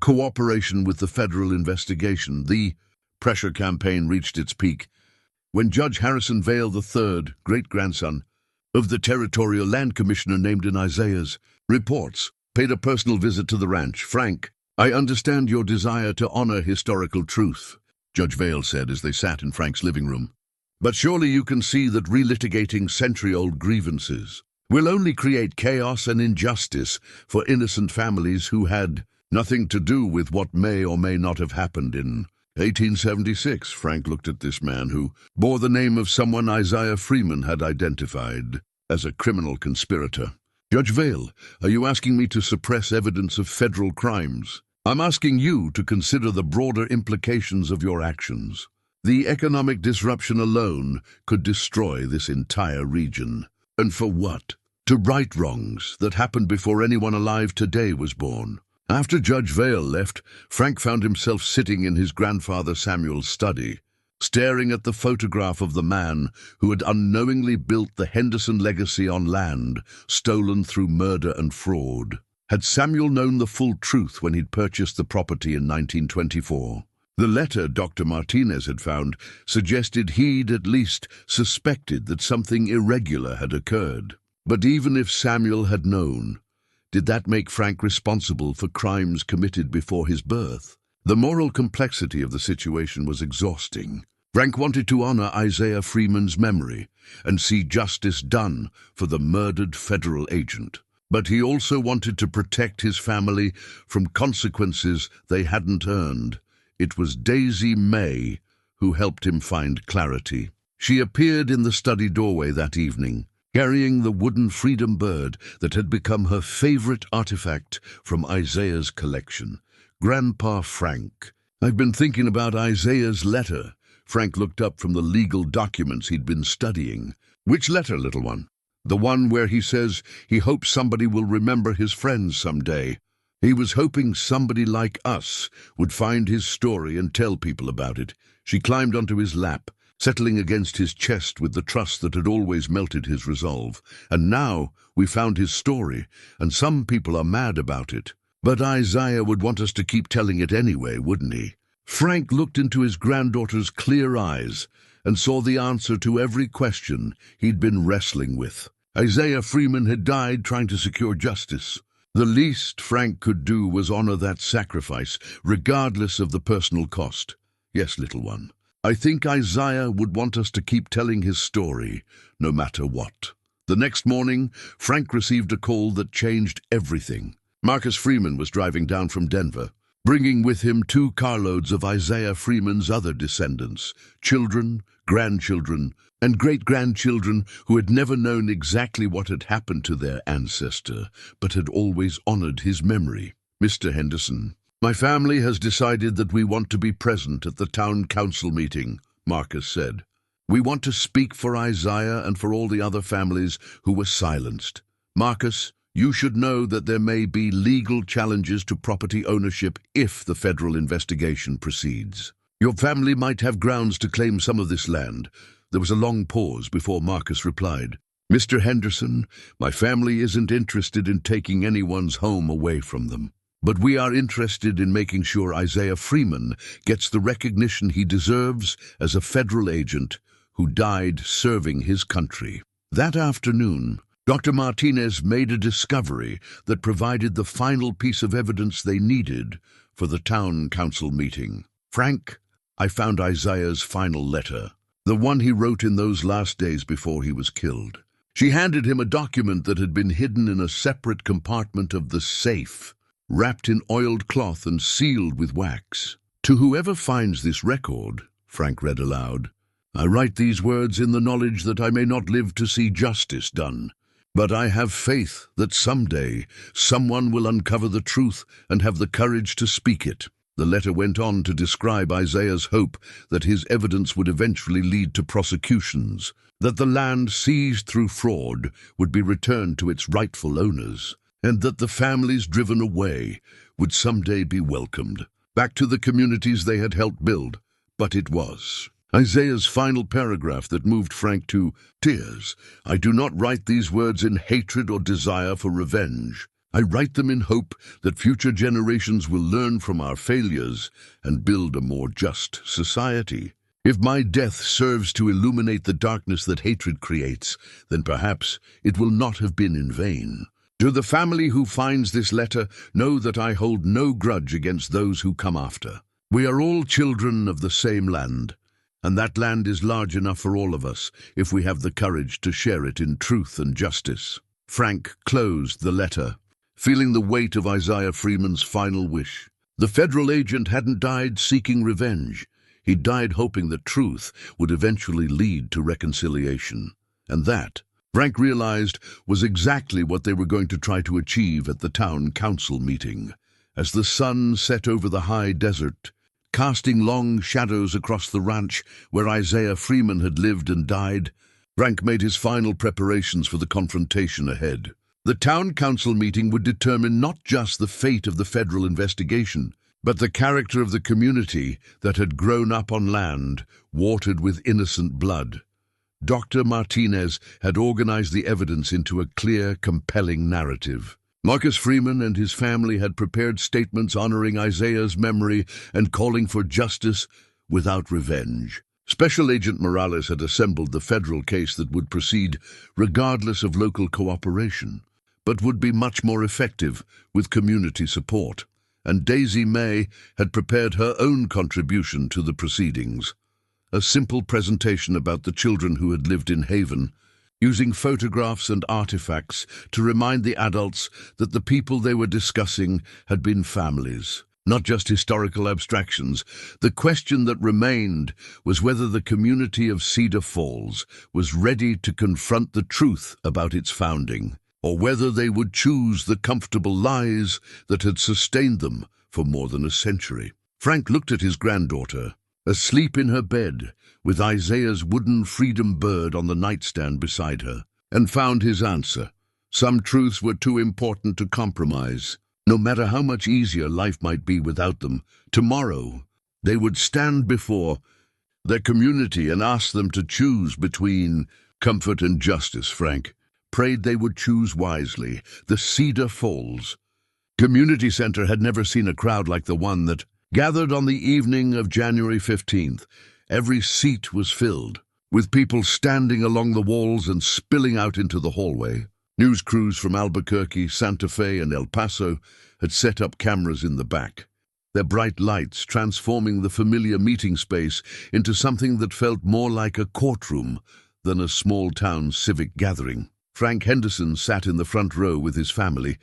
cooperation with the federal investigation. The pressure campaign reached its peak when Judge Harrison Vale III, great-grandson of the territorial land commissioner named in Isaiah's reports, paid a personal visit to the ranch. "Frank, I understand your desire to honor historical truth," Judge Vale said as they sat in Frank's living room. "But surely you can see that relitigating century-old grievances will only create chaos and injustice for innocent families who had nothing to do with what may or may not have happened in 1876. Frank looked at this man who bore the name of someone Isaiah Freeman had identified as a criminal conspirator. "Judge Vale, are you asking me to suppress evidence of federal crimes? I'm asking you to consider the broader implications of your actions. The economic disruption alone could destroy this entire region. And for what? To right wrongs that happened before anyone alive today was born." After Judge Vale left, Frank found himself sitting in his grandfather Samuel's study, staring at the photograph of the man who had unknowingly built the Henderson legacy on land stolen through murder and fraud. Had Samuel known the full truth when he'd purchased the property in 1924? The letter Dr. Martinez had found suggested he'd at least suspected that something irregular had occurred. But even if Samuel had known, did that make Frank responsible for crimes committed before his birth? The moral complexity of the situation was exhausting. Frank wanted to honor Isaiah Freeman's memory and see justice done for the murdered federal agent. But he also wanted to protect his family from consequences they hadn't earned. It was Daisy Mae who helped him find clarity. She appeared in the study doorway that evening, carrying the wooden freedom bird that had become her favorite artifact from Isaiah's collection. "Grandpa Frank, I've been thinking about Isaiah's letter." Frank looked up from the legal documents he'd been studying. "Which letter, little one?" "The one where he says he hopes somebody will remember his friends someday. He was hoping somebody like us would find his story and tell people about it." She climbed onto his lap, settling against his chest with the trust that had always melted his resolve. "And now we found his story, and some people are mad about it. But Isaiah would want us to keep telling it anyway, wouldn't he?" Frank looked into his granddaughter's clear eyes and saw the answer to every question he'd been wrestling with. Isaiah Freeman had died trying to secure justice. The least Frank could do was honor that sacrifice, regardless of the personal cost. Yes, little one, I think Isaiah would want us to keep telling his story, no matter what. The next morning, Frank received a call that changed everything. Marcus Freeman was driving down from Denver, bringing with him 2 carloads of Isaiah Freeman's other descendants, children, grandchildren, and great-grandchildren who had never known exactly what had happened to their ancestor, but had always honored his memory. Mr. Henderson, my family has decided that we want to be present at the town council meeting, Marcus said. We want to speak for Isaiah and for all the other families who were silenced. Marcus, you should know that there may be legal challenges to property ownership if the federal investigation proceeds. Your family might have grounds to claim some of this land. There was a long pause before Marcus replied. Mr. Henderson, my family isn't interested in taking anyone's home away from them. But we are interested in making sure Isaiah Freeman gets the recognition he deserves as a federal agent who died serving his country. That afternoon, Dr. Martinez made a discovery that provided the final piece of evidence they needed for the town council meeting. Frank, I found Isaiah's final letter, the one he wrote in those last days before he was killed. She handed him a document that had been hidden in a separate compartment of the safe, wrapped in oiled cloth and sealed with wax. To whoever finds this record, Frank read aloud, I write these words in the knowledge that I may not live to see justice done. But I have faith that someday someone will uncover the truth and have the courage to speak it. The letter went on to describe Isaiah's hope that his evidence would eventually lead to prosecutions, that the land seized through fraud would be returned to its rightful owners, and that the families driven away would someday be welcomed back to the communities they had helped build. But it was Isaiah's final paragraph that moved Frank to tears. I do not write these words in hatred or desire for revenge. I write them in hope that future generations will learn from our failures and build a more just society. If my death serves to illuminate the darkness that hatred creates, then perhaps it will not have been in vain. To the family who finds this letter, know that I hold no grudge against those who come after. We are all children of the same land, and that land is large enough for all of us if we have the courage to share it in truth and justice. Frank closed the letter, feeling the weight of Isaiah Freeman's final wish. The federal agent hadn't died seeking revenge. He died hoping that truth would eventually lead to reconciliation. And that, Frank realized, was exactly what they were going to try to achieve at the town council meeting. As the sun set over the high desert, casting long shadows across the ranch where Isaiah Freeman had lived and died, Frank made his final preparations for the confrontation ahead. The town council meeting would determine not just the fate of the federal investigation, but the character of the community that had grown up on land watered with innocent blood. Dr. Martinez had organized the evidence into a clear, compelling narrative. Marcus Freeman and his family had prepared statements honoring Isaiah's memory and calling for justice without revenge. Special Agent Morales had assembled the federal case that would proceed regardless of local cooperation, but would be much more effective with community support. And Daisy Mae had prepared her own contribution to the proceedings, a simple presentation about the children who had lived in Haven, using photographs and artifacts to remind the adults that the people they were discussing had been families, not just historical abstractions. The question that remained was whether the community of Cedar Falls was ready to confront the truth about its founding, or whether they would choose the comfortable lies that had sustained them for more than a century. Frank looked at his granddaughter, asleep in her bed, with Isaiah's wooden freedom bird on the nightstand beside her, and found his answer. Some truths were too important to compromise. No matter how much easier life might be without them, tomorrow they would stand before their community and ask them to choose between comfort and justice. Frank prayed they would choose wisely. The Cedar Falls Community Center had never seen a crowd like the one that Gathered on the evening of January 15th, every seat was filled, with people standing along the walls and spilling out into the hallway. News crews from Albuquerque, Santa Fe, and El Paso had set up cameras in the back, their bright lights transforming the familiar meeting space into something that felt more like a courtroom than a small-town civic gathering. Frank Henderson sat in the front row with his family,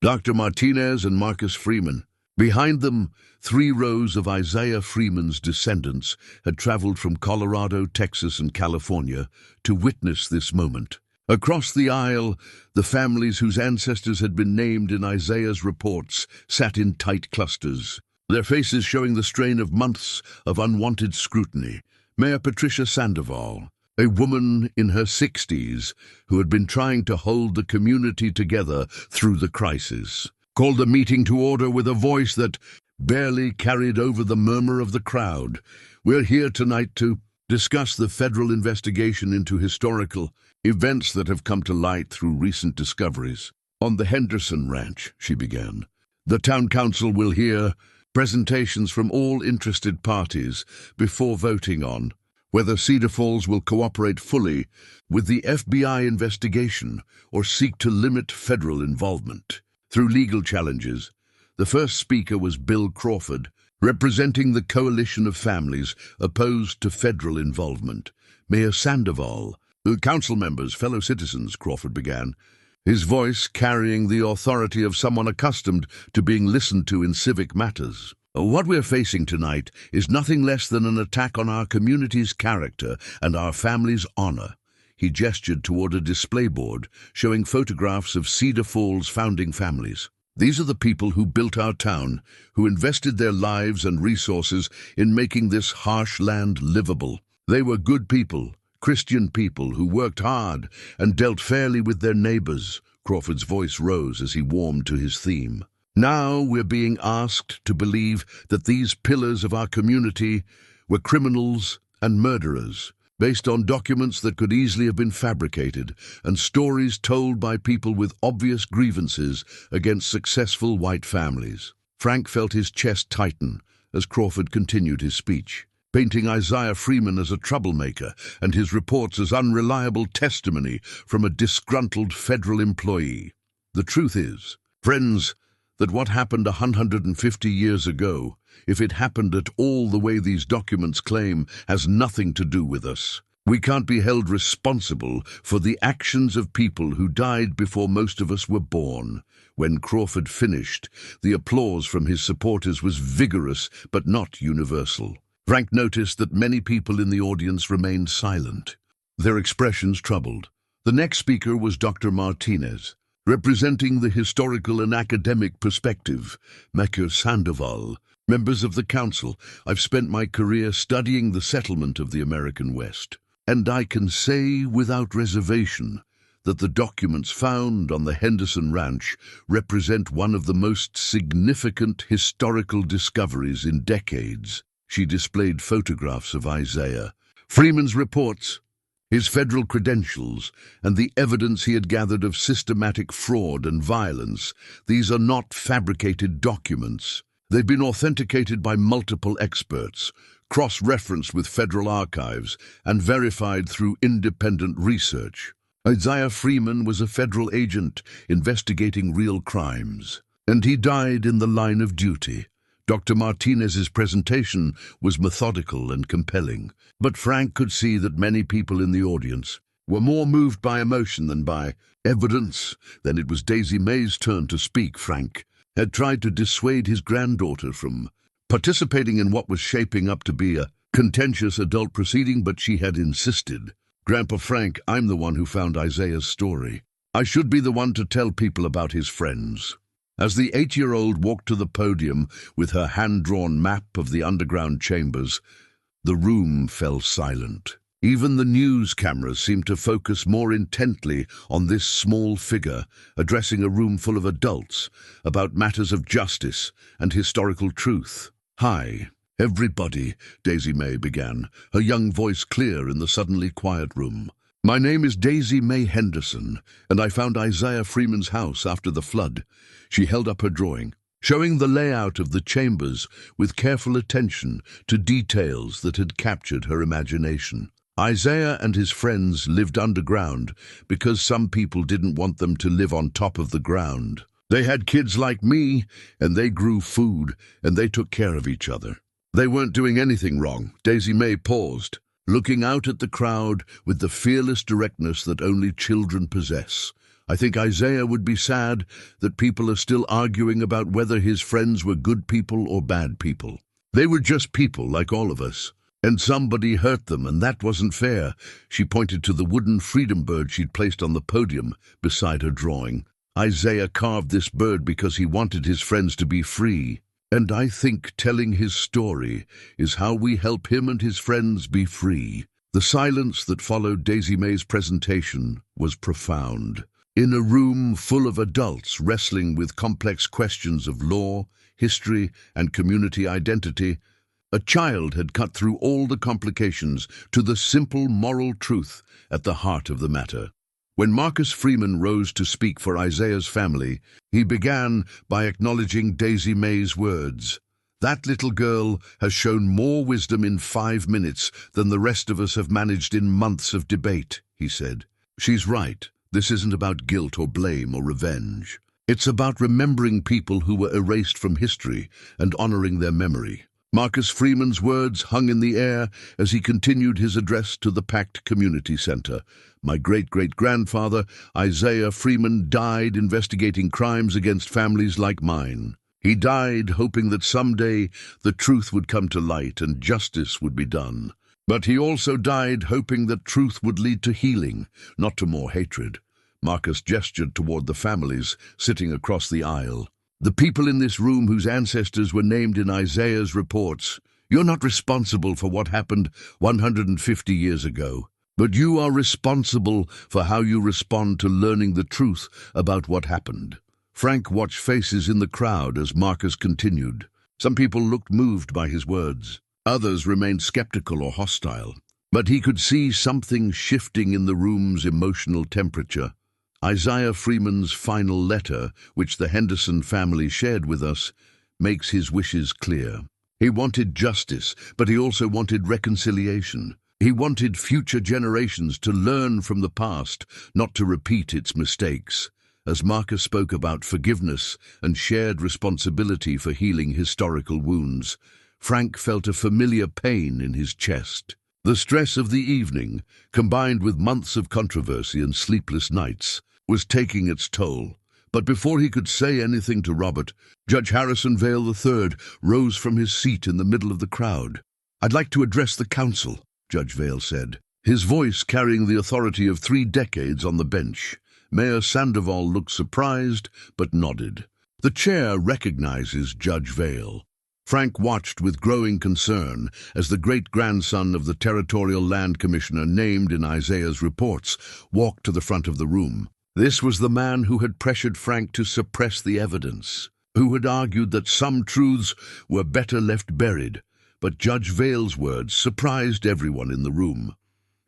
Dr. Martinez and Marcus Freeman. Behind them, 3 rows of Isaiah Freeman's descendants had traveled from Colorado, Texas, and California to witness this moment. Across the aisle, the families whose ancestors had been named in Isaiah's reports sat in tight clusters, their faces showing the strain of months of unwanted scrutiny. Mayor Patricia Sandoval, a woman in her 60s who had been trying to hold the community together through the crisis, called the meeting to order with a voice that barely carried over the murmur of the crowd. "We're here tonight to discuss the federal investigation into historical events that have come to light through recent discoveries. On the Henderson Ranch," she began, "the town council will hear presentations from all interested parties before voting on whether Cedar Falls will cooperate fully with the FBI investigation or seek to limit federal involvement through legal challenges." The first speaker was Bill Crawford, representing the coalition of families opposed to federal involvement. "Mayor Sandoval, council members, fellow citizens," Crawford began, his voice carrying the authority of someone accustomed to being listened to in civic matters. "What we're facing tonight is nothing less than an attack on our community's character and our family's honor." He gestured toward a display board showing photographs of Cedar Falls' founding families. "These are the people who built our town, who invested their lives and resources in making this harsh land livable. They were good people, Christian people who worked hard and dealt fairly with their neighbors." Crawford's voice rose as he warmed to his theme. "Now we're being asked to believe that these pillars of our community were criminals and murderers, based on documents that could easily have been fabricated and stories told by people with obvious grievances against successful white families." Frank felt his chest tighten as Crawford continued his speech, painting Isaiah Freeman as a troublemaker and his reports as unreliable testimony from a disgruntled federal employee. "The truth is, friends, that what happened 150 years ago, if it happened at all the way these documents claim, has nothing to do with us. We can't be held responsible for the actions of people who died before most of us were born." When Crawford finished, the applause from his supporters was vigorous but not universal. Frank noticed that many people in the audience remained silent, their expressions troubled. The next speaker was Dr. Martinez, representing the historical and academic perspective. "Mayor Sandoval, members of the council, I've spent my career studying the settlement of the American West, and I can say without reservation that the documents found on the Henderson Ranch represent one of the most significant historical discoveries in decades." She displayed photographs of Isaiah Freeman's reports, his federal credentials, and the evidence he had gathered of systematic fraud and violence. "These are not fabricated documents. They've been authenticated by multiple experts, cross-referenced with federal archives, and verified through independent research. Isaiah Freeman was a federal agent investigating real crimes, and he died in the line of duty." Dr. Martinez's presentation was methodical and compelling, but Frank could see that many people in the audience were more moved by emotion than by evidence. Then it was Daisy Mae's turn to speak. Frank had tried to dissuade his granddaughter from participating in what was shaping up to be a contentious adult proceeding, but she had insisted. "Grandpa Frank, I'm the one who found Isaiah's story. I should be the one to tell people about his friends." As the 8-year-old walked to the podium with her hand-drawn map of the underground chambers, the room fell silent. Even the news cameras seemed to focus more intently on this small figure, addressing a room full of adults about matters of justice and historical truth. "Hi, everybody," Daisy Mae began, her young voice clear in the suddenly quiet room. "My name is Daisy Mae Henderson, and I found Isaiah Freeman's house after the flood." She held up her drawing, showing the layout of the chambers with careful attention to details that had captured her imagination. Isaiah and his friends lived underground because some people didn't want them to live on top of the ground. They had kids like me, and they grew food, and they took care of each other. They weren't doing anything wrong. Daisy Mae paused, looking out at the crowd with the fearless directness that only children possess. I think Isaiah would be sad that people are still arguing about whether his friends were good people or bad people. They were just people like all of us. And somebody hurt them, and that wasn't fair. She pointed to the wooden freedom bird she'd placed on the podium beside her drawing. Isaiah carved this bird because he wanted his friends to be free. And I think telling his story is how we help him and his friends be free. The silence that followed Daisy Mae's presentation was profound. In a room full of adults wrestling with complex questions of law, history, and community identity, a child had cut through all the complications to the simple moral truth at the heart of the matter. When Marcus Freeman rose to speak for Isaiah's family, he began by acknowledging Daisy Mae's words. "That little girl has shown more wisdom in 5 minutes than the rest of us have managed in months of debate," he said. "She's right. This isn't about guilt or blame or revenge. It's about remembering people who were erased from history and honoring their memory." Marcus Freeman's words hung in the air as he continued his address to the packed community center. "My great-great-grandfather, Isaiah Freeman, died investigating crimes against families like mine. He died hoping that someday the truth would come to light and justice would be done. But he also died hoping that truth would lead to healing, not to more hatred." Marcus gestured toward the families sitting across the aisle. "The people in this room whose ancestors were named in Isaiah's reports. You're not responsible for what happened 150 years ago, but you are responsible for how you respond to learning the truth about what happened." Frank watched faces in the crowd as Marcus continued. Some people looked moved by his words. Others remained skeptical or hostile. But he could see something shifting in the room's emotional temperature. Isaiah Freeman's final letter, which the Henderson family shared with us, makes his wishes clear. He wanted justice, but he also wanted reconciliation. He wanted future generations to learn from the past, not to repeat its mistakes. As Marcus spoke about forgiveness and shared responsibility for healing historical wounds, Frank felt a familiar pain in his chest. The stress of the evening, combined with months of controversy and sleepless nights, was taking its toll. But before he could say anything to Robert, Judge Harrison Vale III rose from his seat in the middle of the crowd. "I'd like to address the council," Judge Vale said, his voice carrying the authority of 3 decades on the bench. Mayor Sandoval looked surprised, but nodded. The chair recognizes Judge Vale. Frank watched with growing concern as the great-grandson of the Territorial Land Commissioner named in Isaiah's reports walked to the front of the room. This was the man who had pressured Frank to suppress the evidence, who had argued that some truths were better left buried, but Judge Vale's words surprised everyone in the room.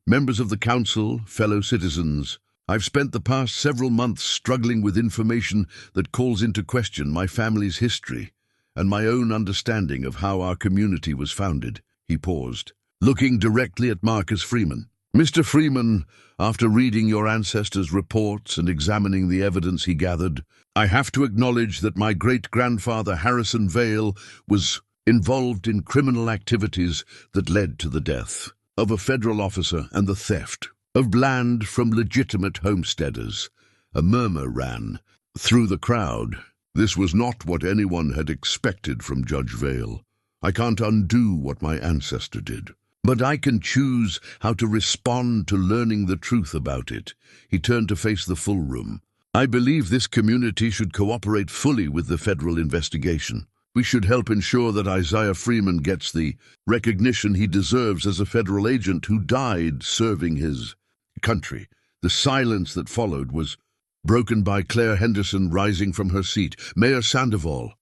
"Members of the council, fellow citizens, I've spent the past several months struggling with information that calls into question my family's history and my own understanding of how our community was founded." He paused, looking directly at Marcus Freeman. "Mr. Freeman, after reading your ancestors' reports and examining the evidence he gathered, I have to acknowledge that my great-grandfather Harrison Vale was involved in criminal activities that led to the death of a federal officer and the theft of land from legitimate homesteaders." A murmur ran through the crowd. This was not what anyone had expected from Judge Vale. "I can't undo what my ancestor did, but I can choose how to respond to learning the truth about it." He turned to face the full room. "I believe this community should cooperate fully with the federal investigation. We should help ensure that Isaiah Freeman gets the recognition he deserves as a federal agent who died serving his country." The silence that followed was broken by Claire Henderson rising from her seat. "Mayor Sandoval,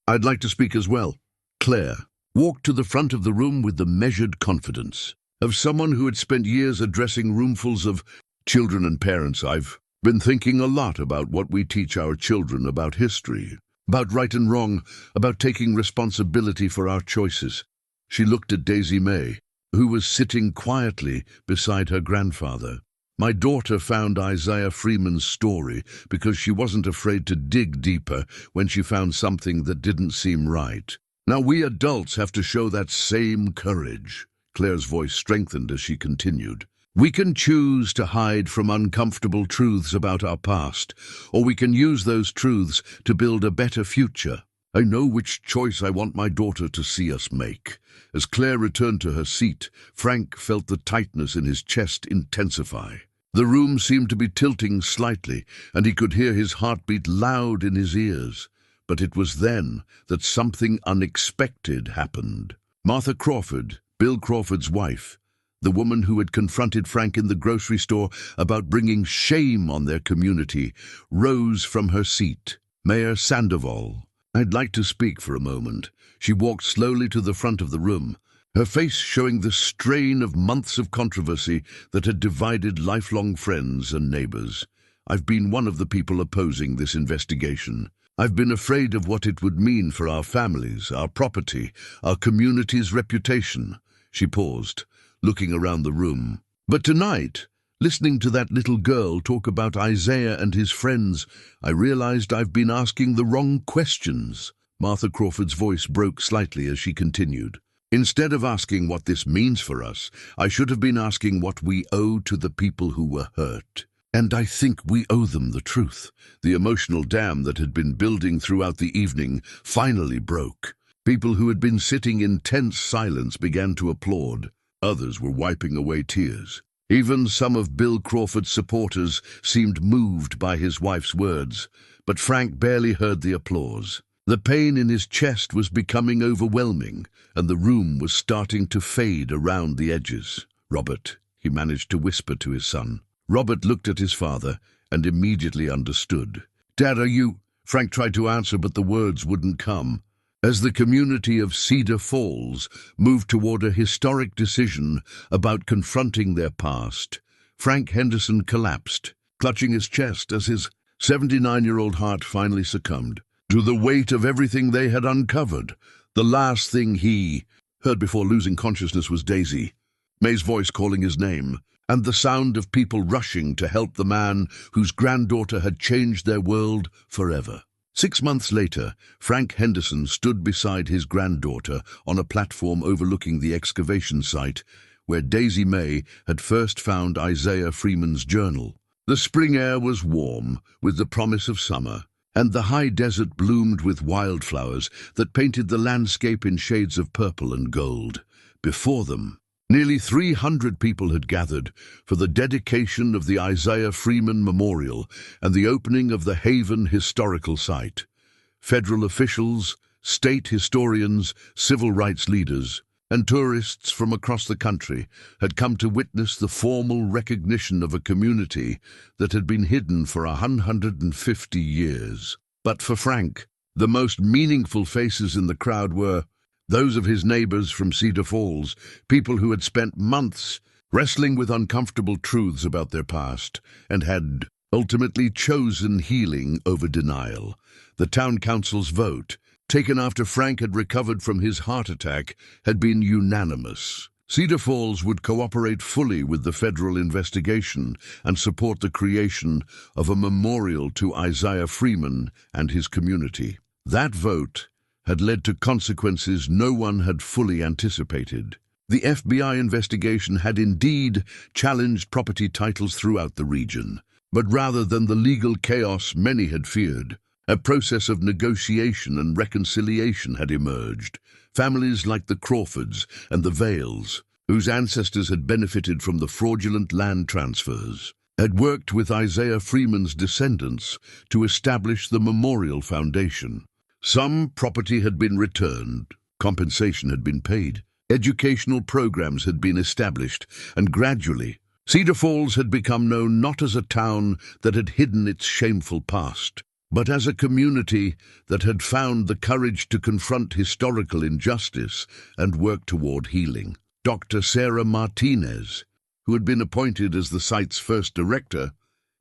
I'd like to speak as well." Claire walked to the front of the room with the measured confidence of someone who had spent years addressing roomfuls of children and parents. "I've been thinking a lot about what we teach our children about history. about right and wrong, about taking responsibility for our choices. She looked at Daisy Mae, who was sitting quietly beside her grandfather. My daughter found Isaiah Freeman's story because she wasn't afraid to dig deeper when she found something that didn't seem right. Now we adults have to show that same courage. Claire's voice strengthened as she continued. We can choose to hide from uncomfortable truths about our past, or we can use those truths to build a better future. I know which choice I want my daughter to see us make. As Claire returned to her seat, Frank felt the tightness in his chest intensify. The room seemed to be tilting slightly, and he could hear his heartbeat loud in his ears. But it was then that something unexpected happened. Martha Crawford, Bill Crawford's wife, the woman who had confronted Frank in the grocery store about bringing shame on their community, rose from her seat. Mayor Sandoval, I'd like to speak for a moment. She walked slowly to the front of the room, her face showing the strain of months of controversy that had divided lifelong friends and neighbors. I've been one of the people opposing this investigation. I've been afraid of what it would mean for our families, our property, our community's reputation. She paused, looking around the room. But tonight, listening to that little girl talk about Isaiah and his friends, I realized I've been asking the wrong questions. Martha Crawford's voice broke slightly as she continued. Instead of asking what this means for us, I should have been asking what we owe to the people who were hurt. And I think we owe them the truth. The emotional dam that had been building throughout the evening finally broke. People who had been sitting in tense silence began to applaud. Others were wiping away tears. Even some of Bill Crawford's supporters seemed moved by his wife's words, but Frank barely heard the applause. The pain in his chest was becoming overwhelming, and the room was starting to fade around the edges. Robert, he managed to whisper to his son. Robert looked at his father and immediately understood. Dad, are you? Frank tried to answer, but the words wouldn't come. As the community of Cedar Falls moved toward a historic decision about confronting their past, Frank Henderson collapsed, clutching his chest as his 79-year-old heart finally succumbed to the weight of everything they had uncovered. The last thing he heard before losing consciousness was Daisy Mae's voice calling his name, and the sound of people rushing to help the man whose granddaughter had changed their world forever. 6 months later, Frank Henderson stood beside his granddaughter on a platform overlooking the excavation site where Daisy Mae had first found Isaiah Freeman's journal. The spring air was warm, with the promise of summer, and the high desert bloomed with wildflowers that painted the landscape in shades of purple and gold. Before them, nearly 300 people had gathered for the dedication of the Isaiah Freeman Memorial and the opening of the Haven Historical Site. Federal officials, state historians, civil rights leaders, and tourists from across the country had come to witness the formal recognition of a community that had been hidden for 150 years. But for Frank, the most meaningful faces in the crowd were those of his neighbors from Cedar Falls, people who had spent months wrestling with uncomfortable truths about their past and had ultimately chosen healing over denial. The town council's vote, taken after Frank had recovered from his heart attack, had been unanimous. Cedar Falls would cooperate fully with the federal investigation and support the creation of a memorial to Isaiah Freeman and his community. That vote had led to consequences no one had fully anticipated. The FBI investigation had indeed challenged property titles throughout the region, but rather than the legal chaos many had feared, a process of negotiation and reconciliation had emerged. Families like the Crawfords and the Vales, whose ancestors had benefited from the fraudulent land transfers, had worked with Isaiah Freeman's descendants to establish the Memorial Foundation. Some property had been returned, compensation had been paid, educational programs had been established, and gradually, Cedar Falls had become known not as a town that had hidden its shameful past, but as a community that had found the courage to confront historical injustice and work toward healing. Dr. Sarah Martinez, who had been appointed as the site's first director,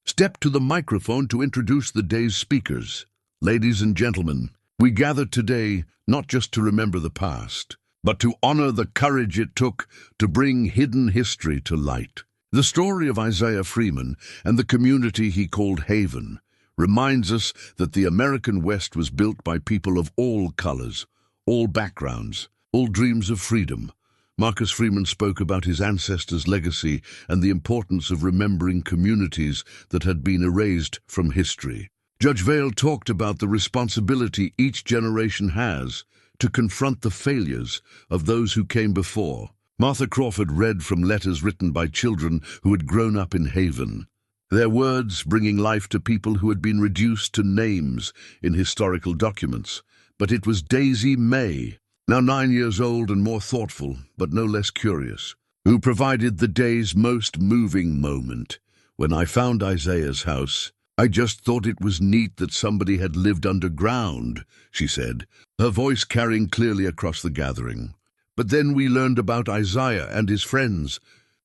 stepped to the microphone to introduce the day's speakers. Ladies and gentlemen, we gather today not just to remember the past, but to honor the courage it took to bring hidden history to light. The story of Isaiah Freeman and the community he called Haven reminds us that the American West was built by people of all colors, all backgrounds, all dreams of freedom. Marcus Freeman spoke about his ancestors' legacy and the importance of remembering communities that had been erased from history. Judge Vale talked about the responsibility each generation has to confront the failures of those who came before. Martha Crawford read from letters written by children who had grown up in Haven, their words bringing life to people who had been reduced to names in historical documents. But it was Daisy Mae, now 9 years old and more thoughtful, but no less curious, who provided the day's most moving moment. When I found Isaiah's house, I just thought it was neat that somebody had lived underground, she said, her voice carrying clearly across the gathering. But then we learned about Isaiah and his friends,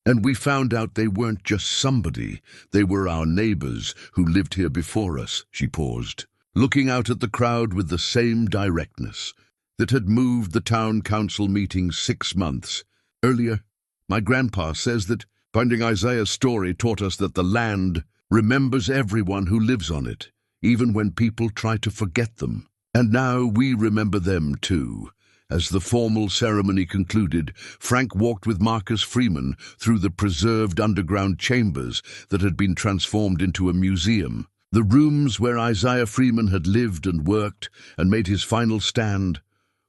and we found out they weren't just somebody. They were our neighbors who lived here before us. She paused, looking out at the crowd with the same directness that had moved the town council meeting 6 months earlier. My grandpa says that finding Isaiah's story taught us that the land remembers everyone who lives on it, even when people try to forget them. And now we remember them too. As the formal ceremony concluded, Frank walked with Marcus Freeman through the preserved underground chambers that had been transformed into a museum. The rooms where Isaiah Freeman had lived and worked and made his final stand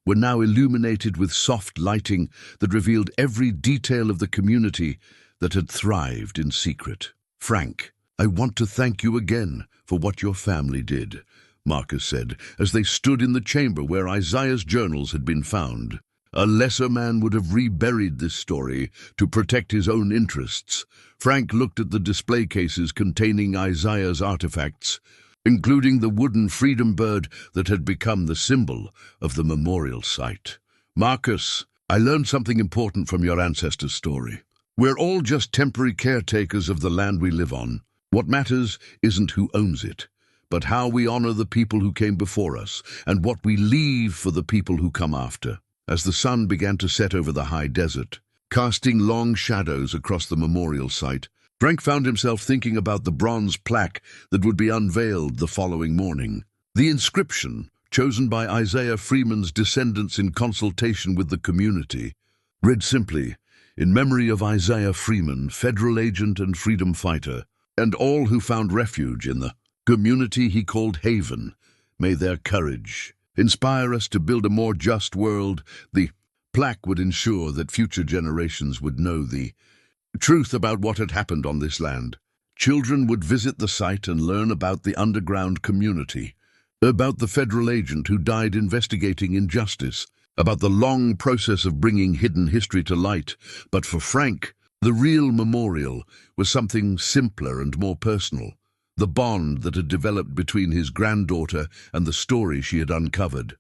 were now illuminated with soft lighting that revealed every detail of the community that had thrived in secret. "Frank, I want to thank you again for what your family did," Marcus said, as they stood in the chamber where Isaiah's journals had been found. A lesser man would have reburied this story to protect his own interests. Frank looked at the display cases containing Isaiah's artifacts, including the wooden freedom bird that had become the symbol of the memorial site. "Marcus, I learned something important from your ancestors' story. We're all just temporary caretakers of the land we live on. What matters isn't who owns it, but how we honor the people who came before us and what we leave for the people who come after." As the sun began to set over the high desert, casting long shadows across the memorial site, Frank found himself thinking about the bronze plaque that would be unveiled the following morning. The inscription, chosen by Isaiah Freeman's descendants in consultation with the community, read simply, "In memory of Isaiah Freeman, federal agent and freedom fighter, and all who found refuge in the community he called Haven. May their courage inspire us to build a more just world." The plaque would ensure that future generations would know the truth about what had happened on this land. Children would visit the site and learn about the underground community, about the federal agent who died investigating injustice, about the long process of bringing hidden history to light. But for Frank, the real memorial was something simpler and more personal. The bond that had developed between his granddaughter and the story she had uncovered.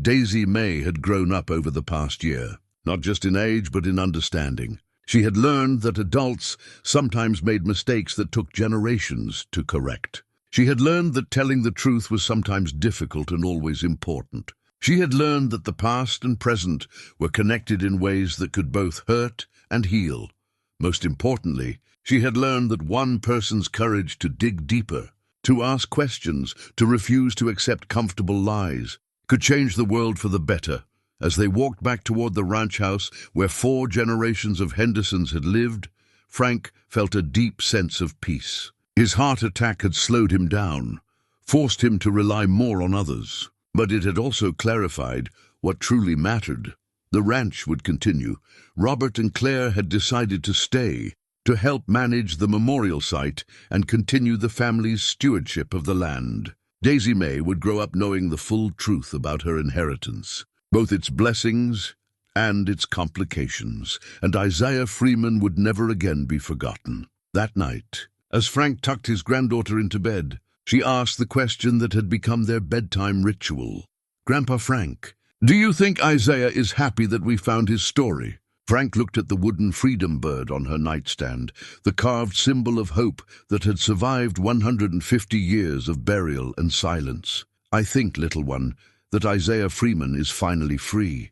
Daisy Mae had grown up over the past year, not just in age but in understanding. She had learned that adults sometimes made mistakes that took generations to correct. She had learned that telling the truth was sometimes difficult and always important. She had learned that the past and present were connected in ways that could both hurt and heal. Most importantly, she had learned that one person's courage to dig deeper, to ask questions, to refuse to accept comfortable lies, could change the world for the better. As they walked back toward the ranch house where 4 generations of Hendersons had lived, Frank felt a deep sense of peace. His heart attack had slowed him down, forced him to rely more on others. But it had also clarified what truly mattered. The ranch would continue. Robert and Claire had decided to stay, to help manage the memorial site and continue the family's stewardship of the land. Daisy Mae would grow up knowing the full truth about her inheritance, both its blessings and its complications, and Isaiah Freeman would never again be forgotten. That night, as Frank tucked his granddaughter into bed, she asked the question that had become their bedtime ritual. "Grandpa Frank, do you think Isaiah is happy that we found his story?" Frank looked at the wooden freedom bird on her nightstand, the carved symbol of hope that had survived 150 years of burial and silence. I think, little one, that Isaiah Freeman is finally free.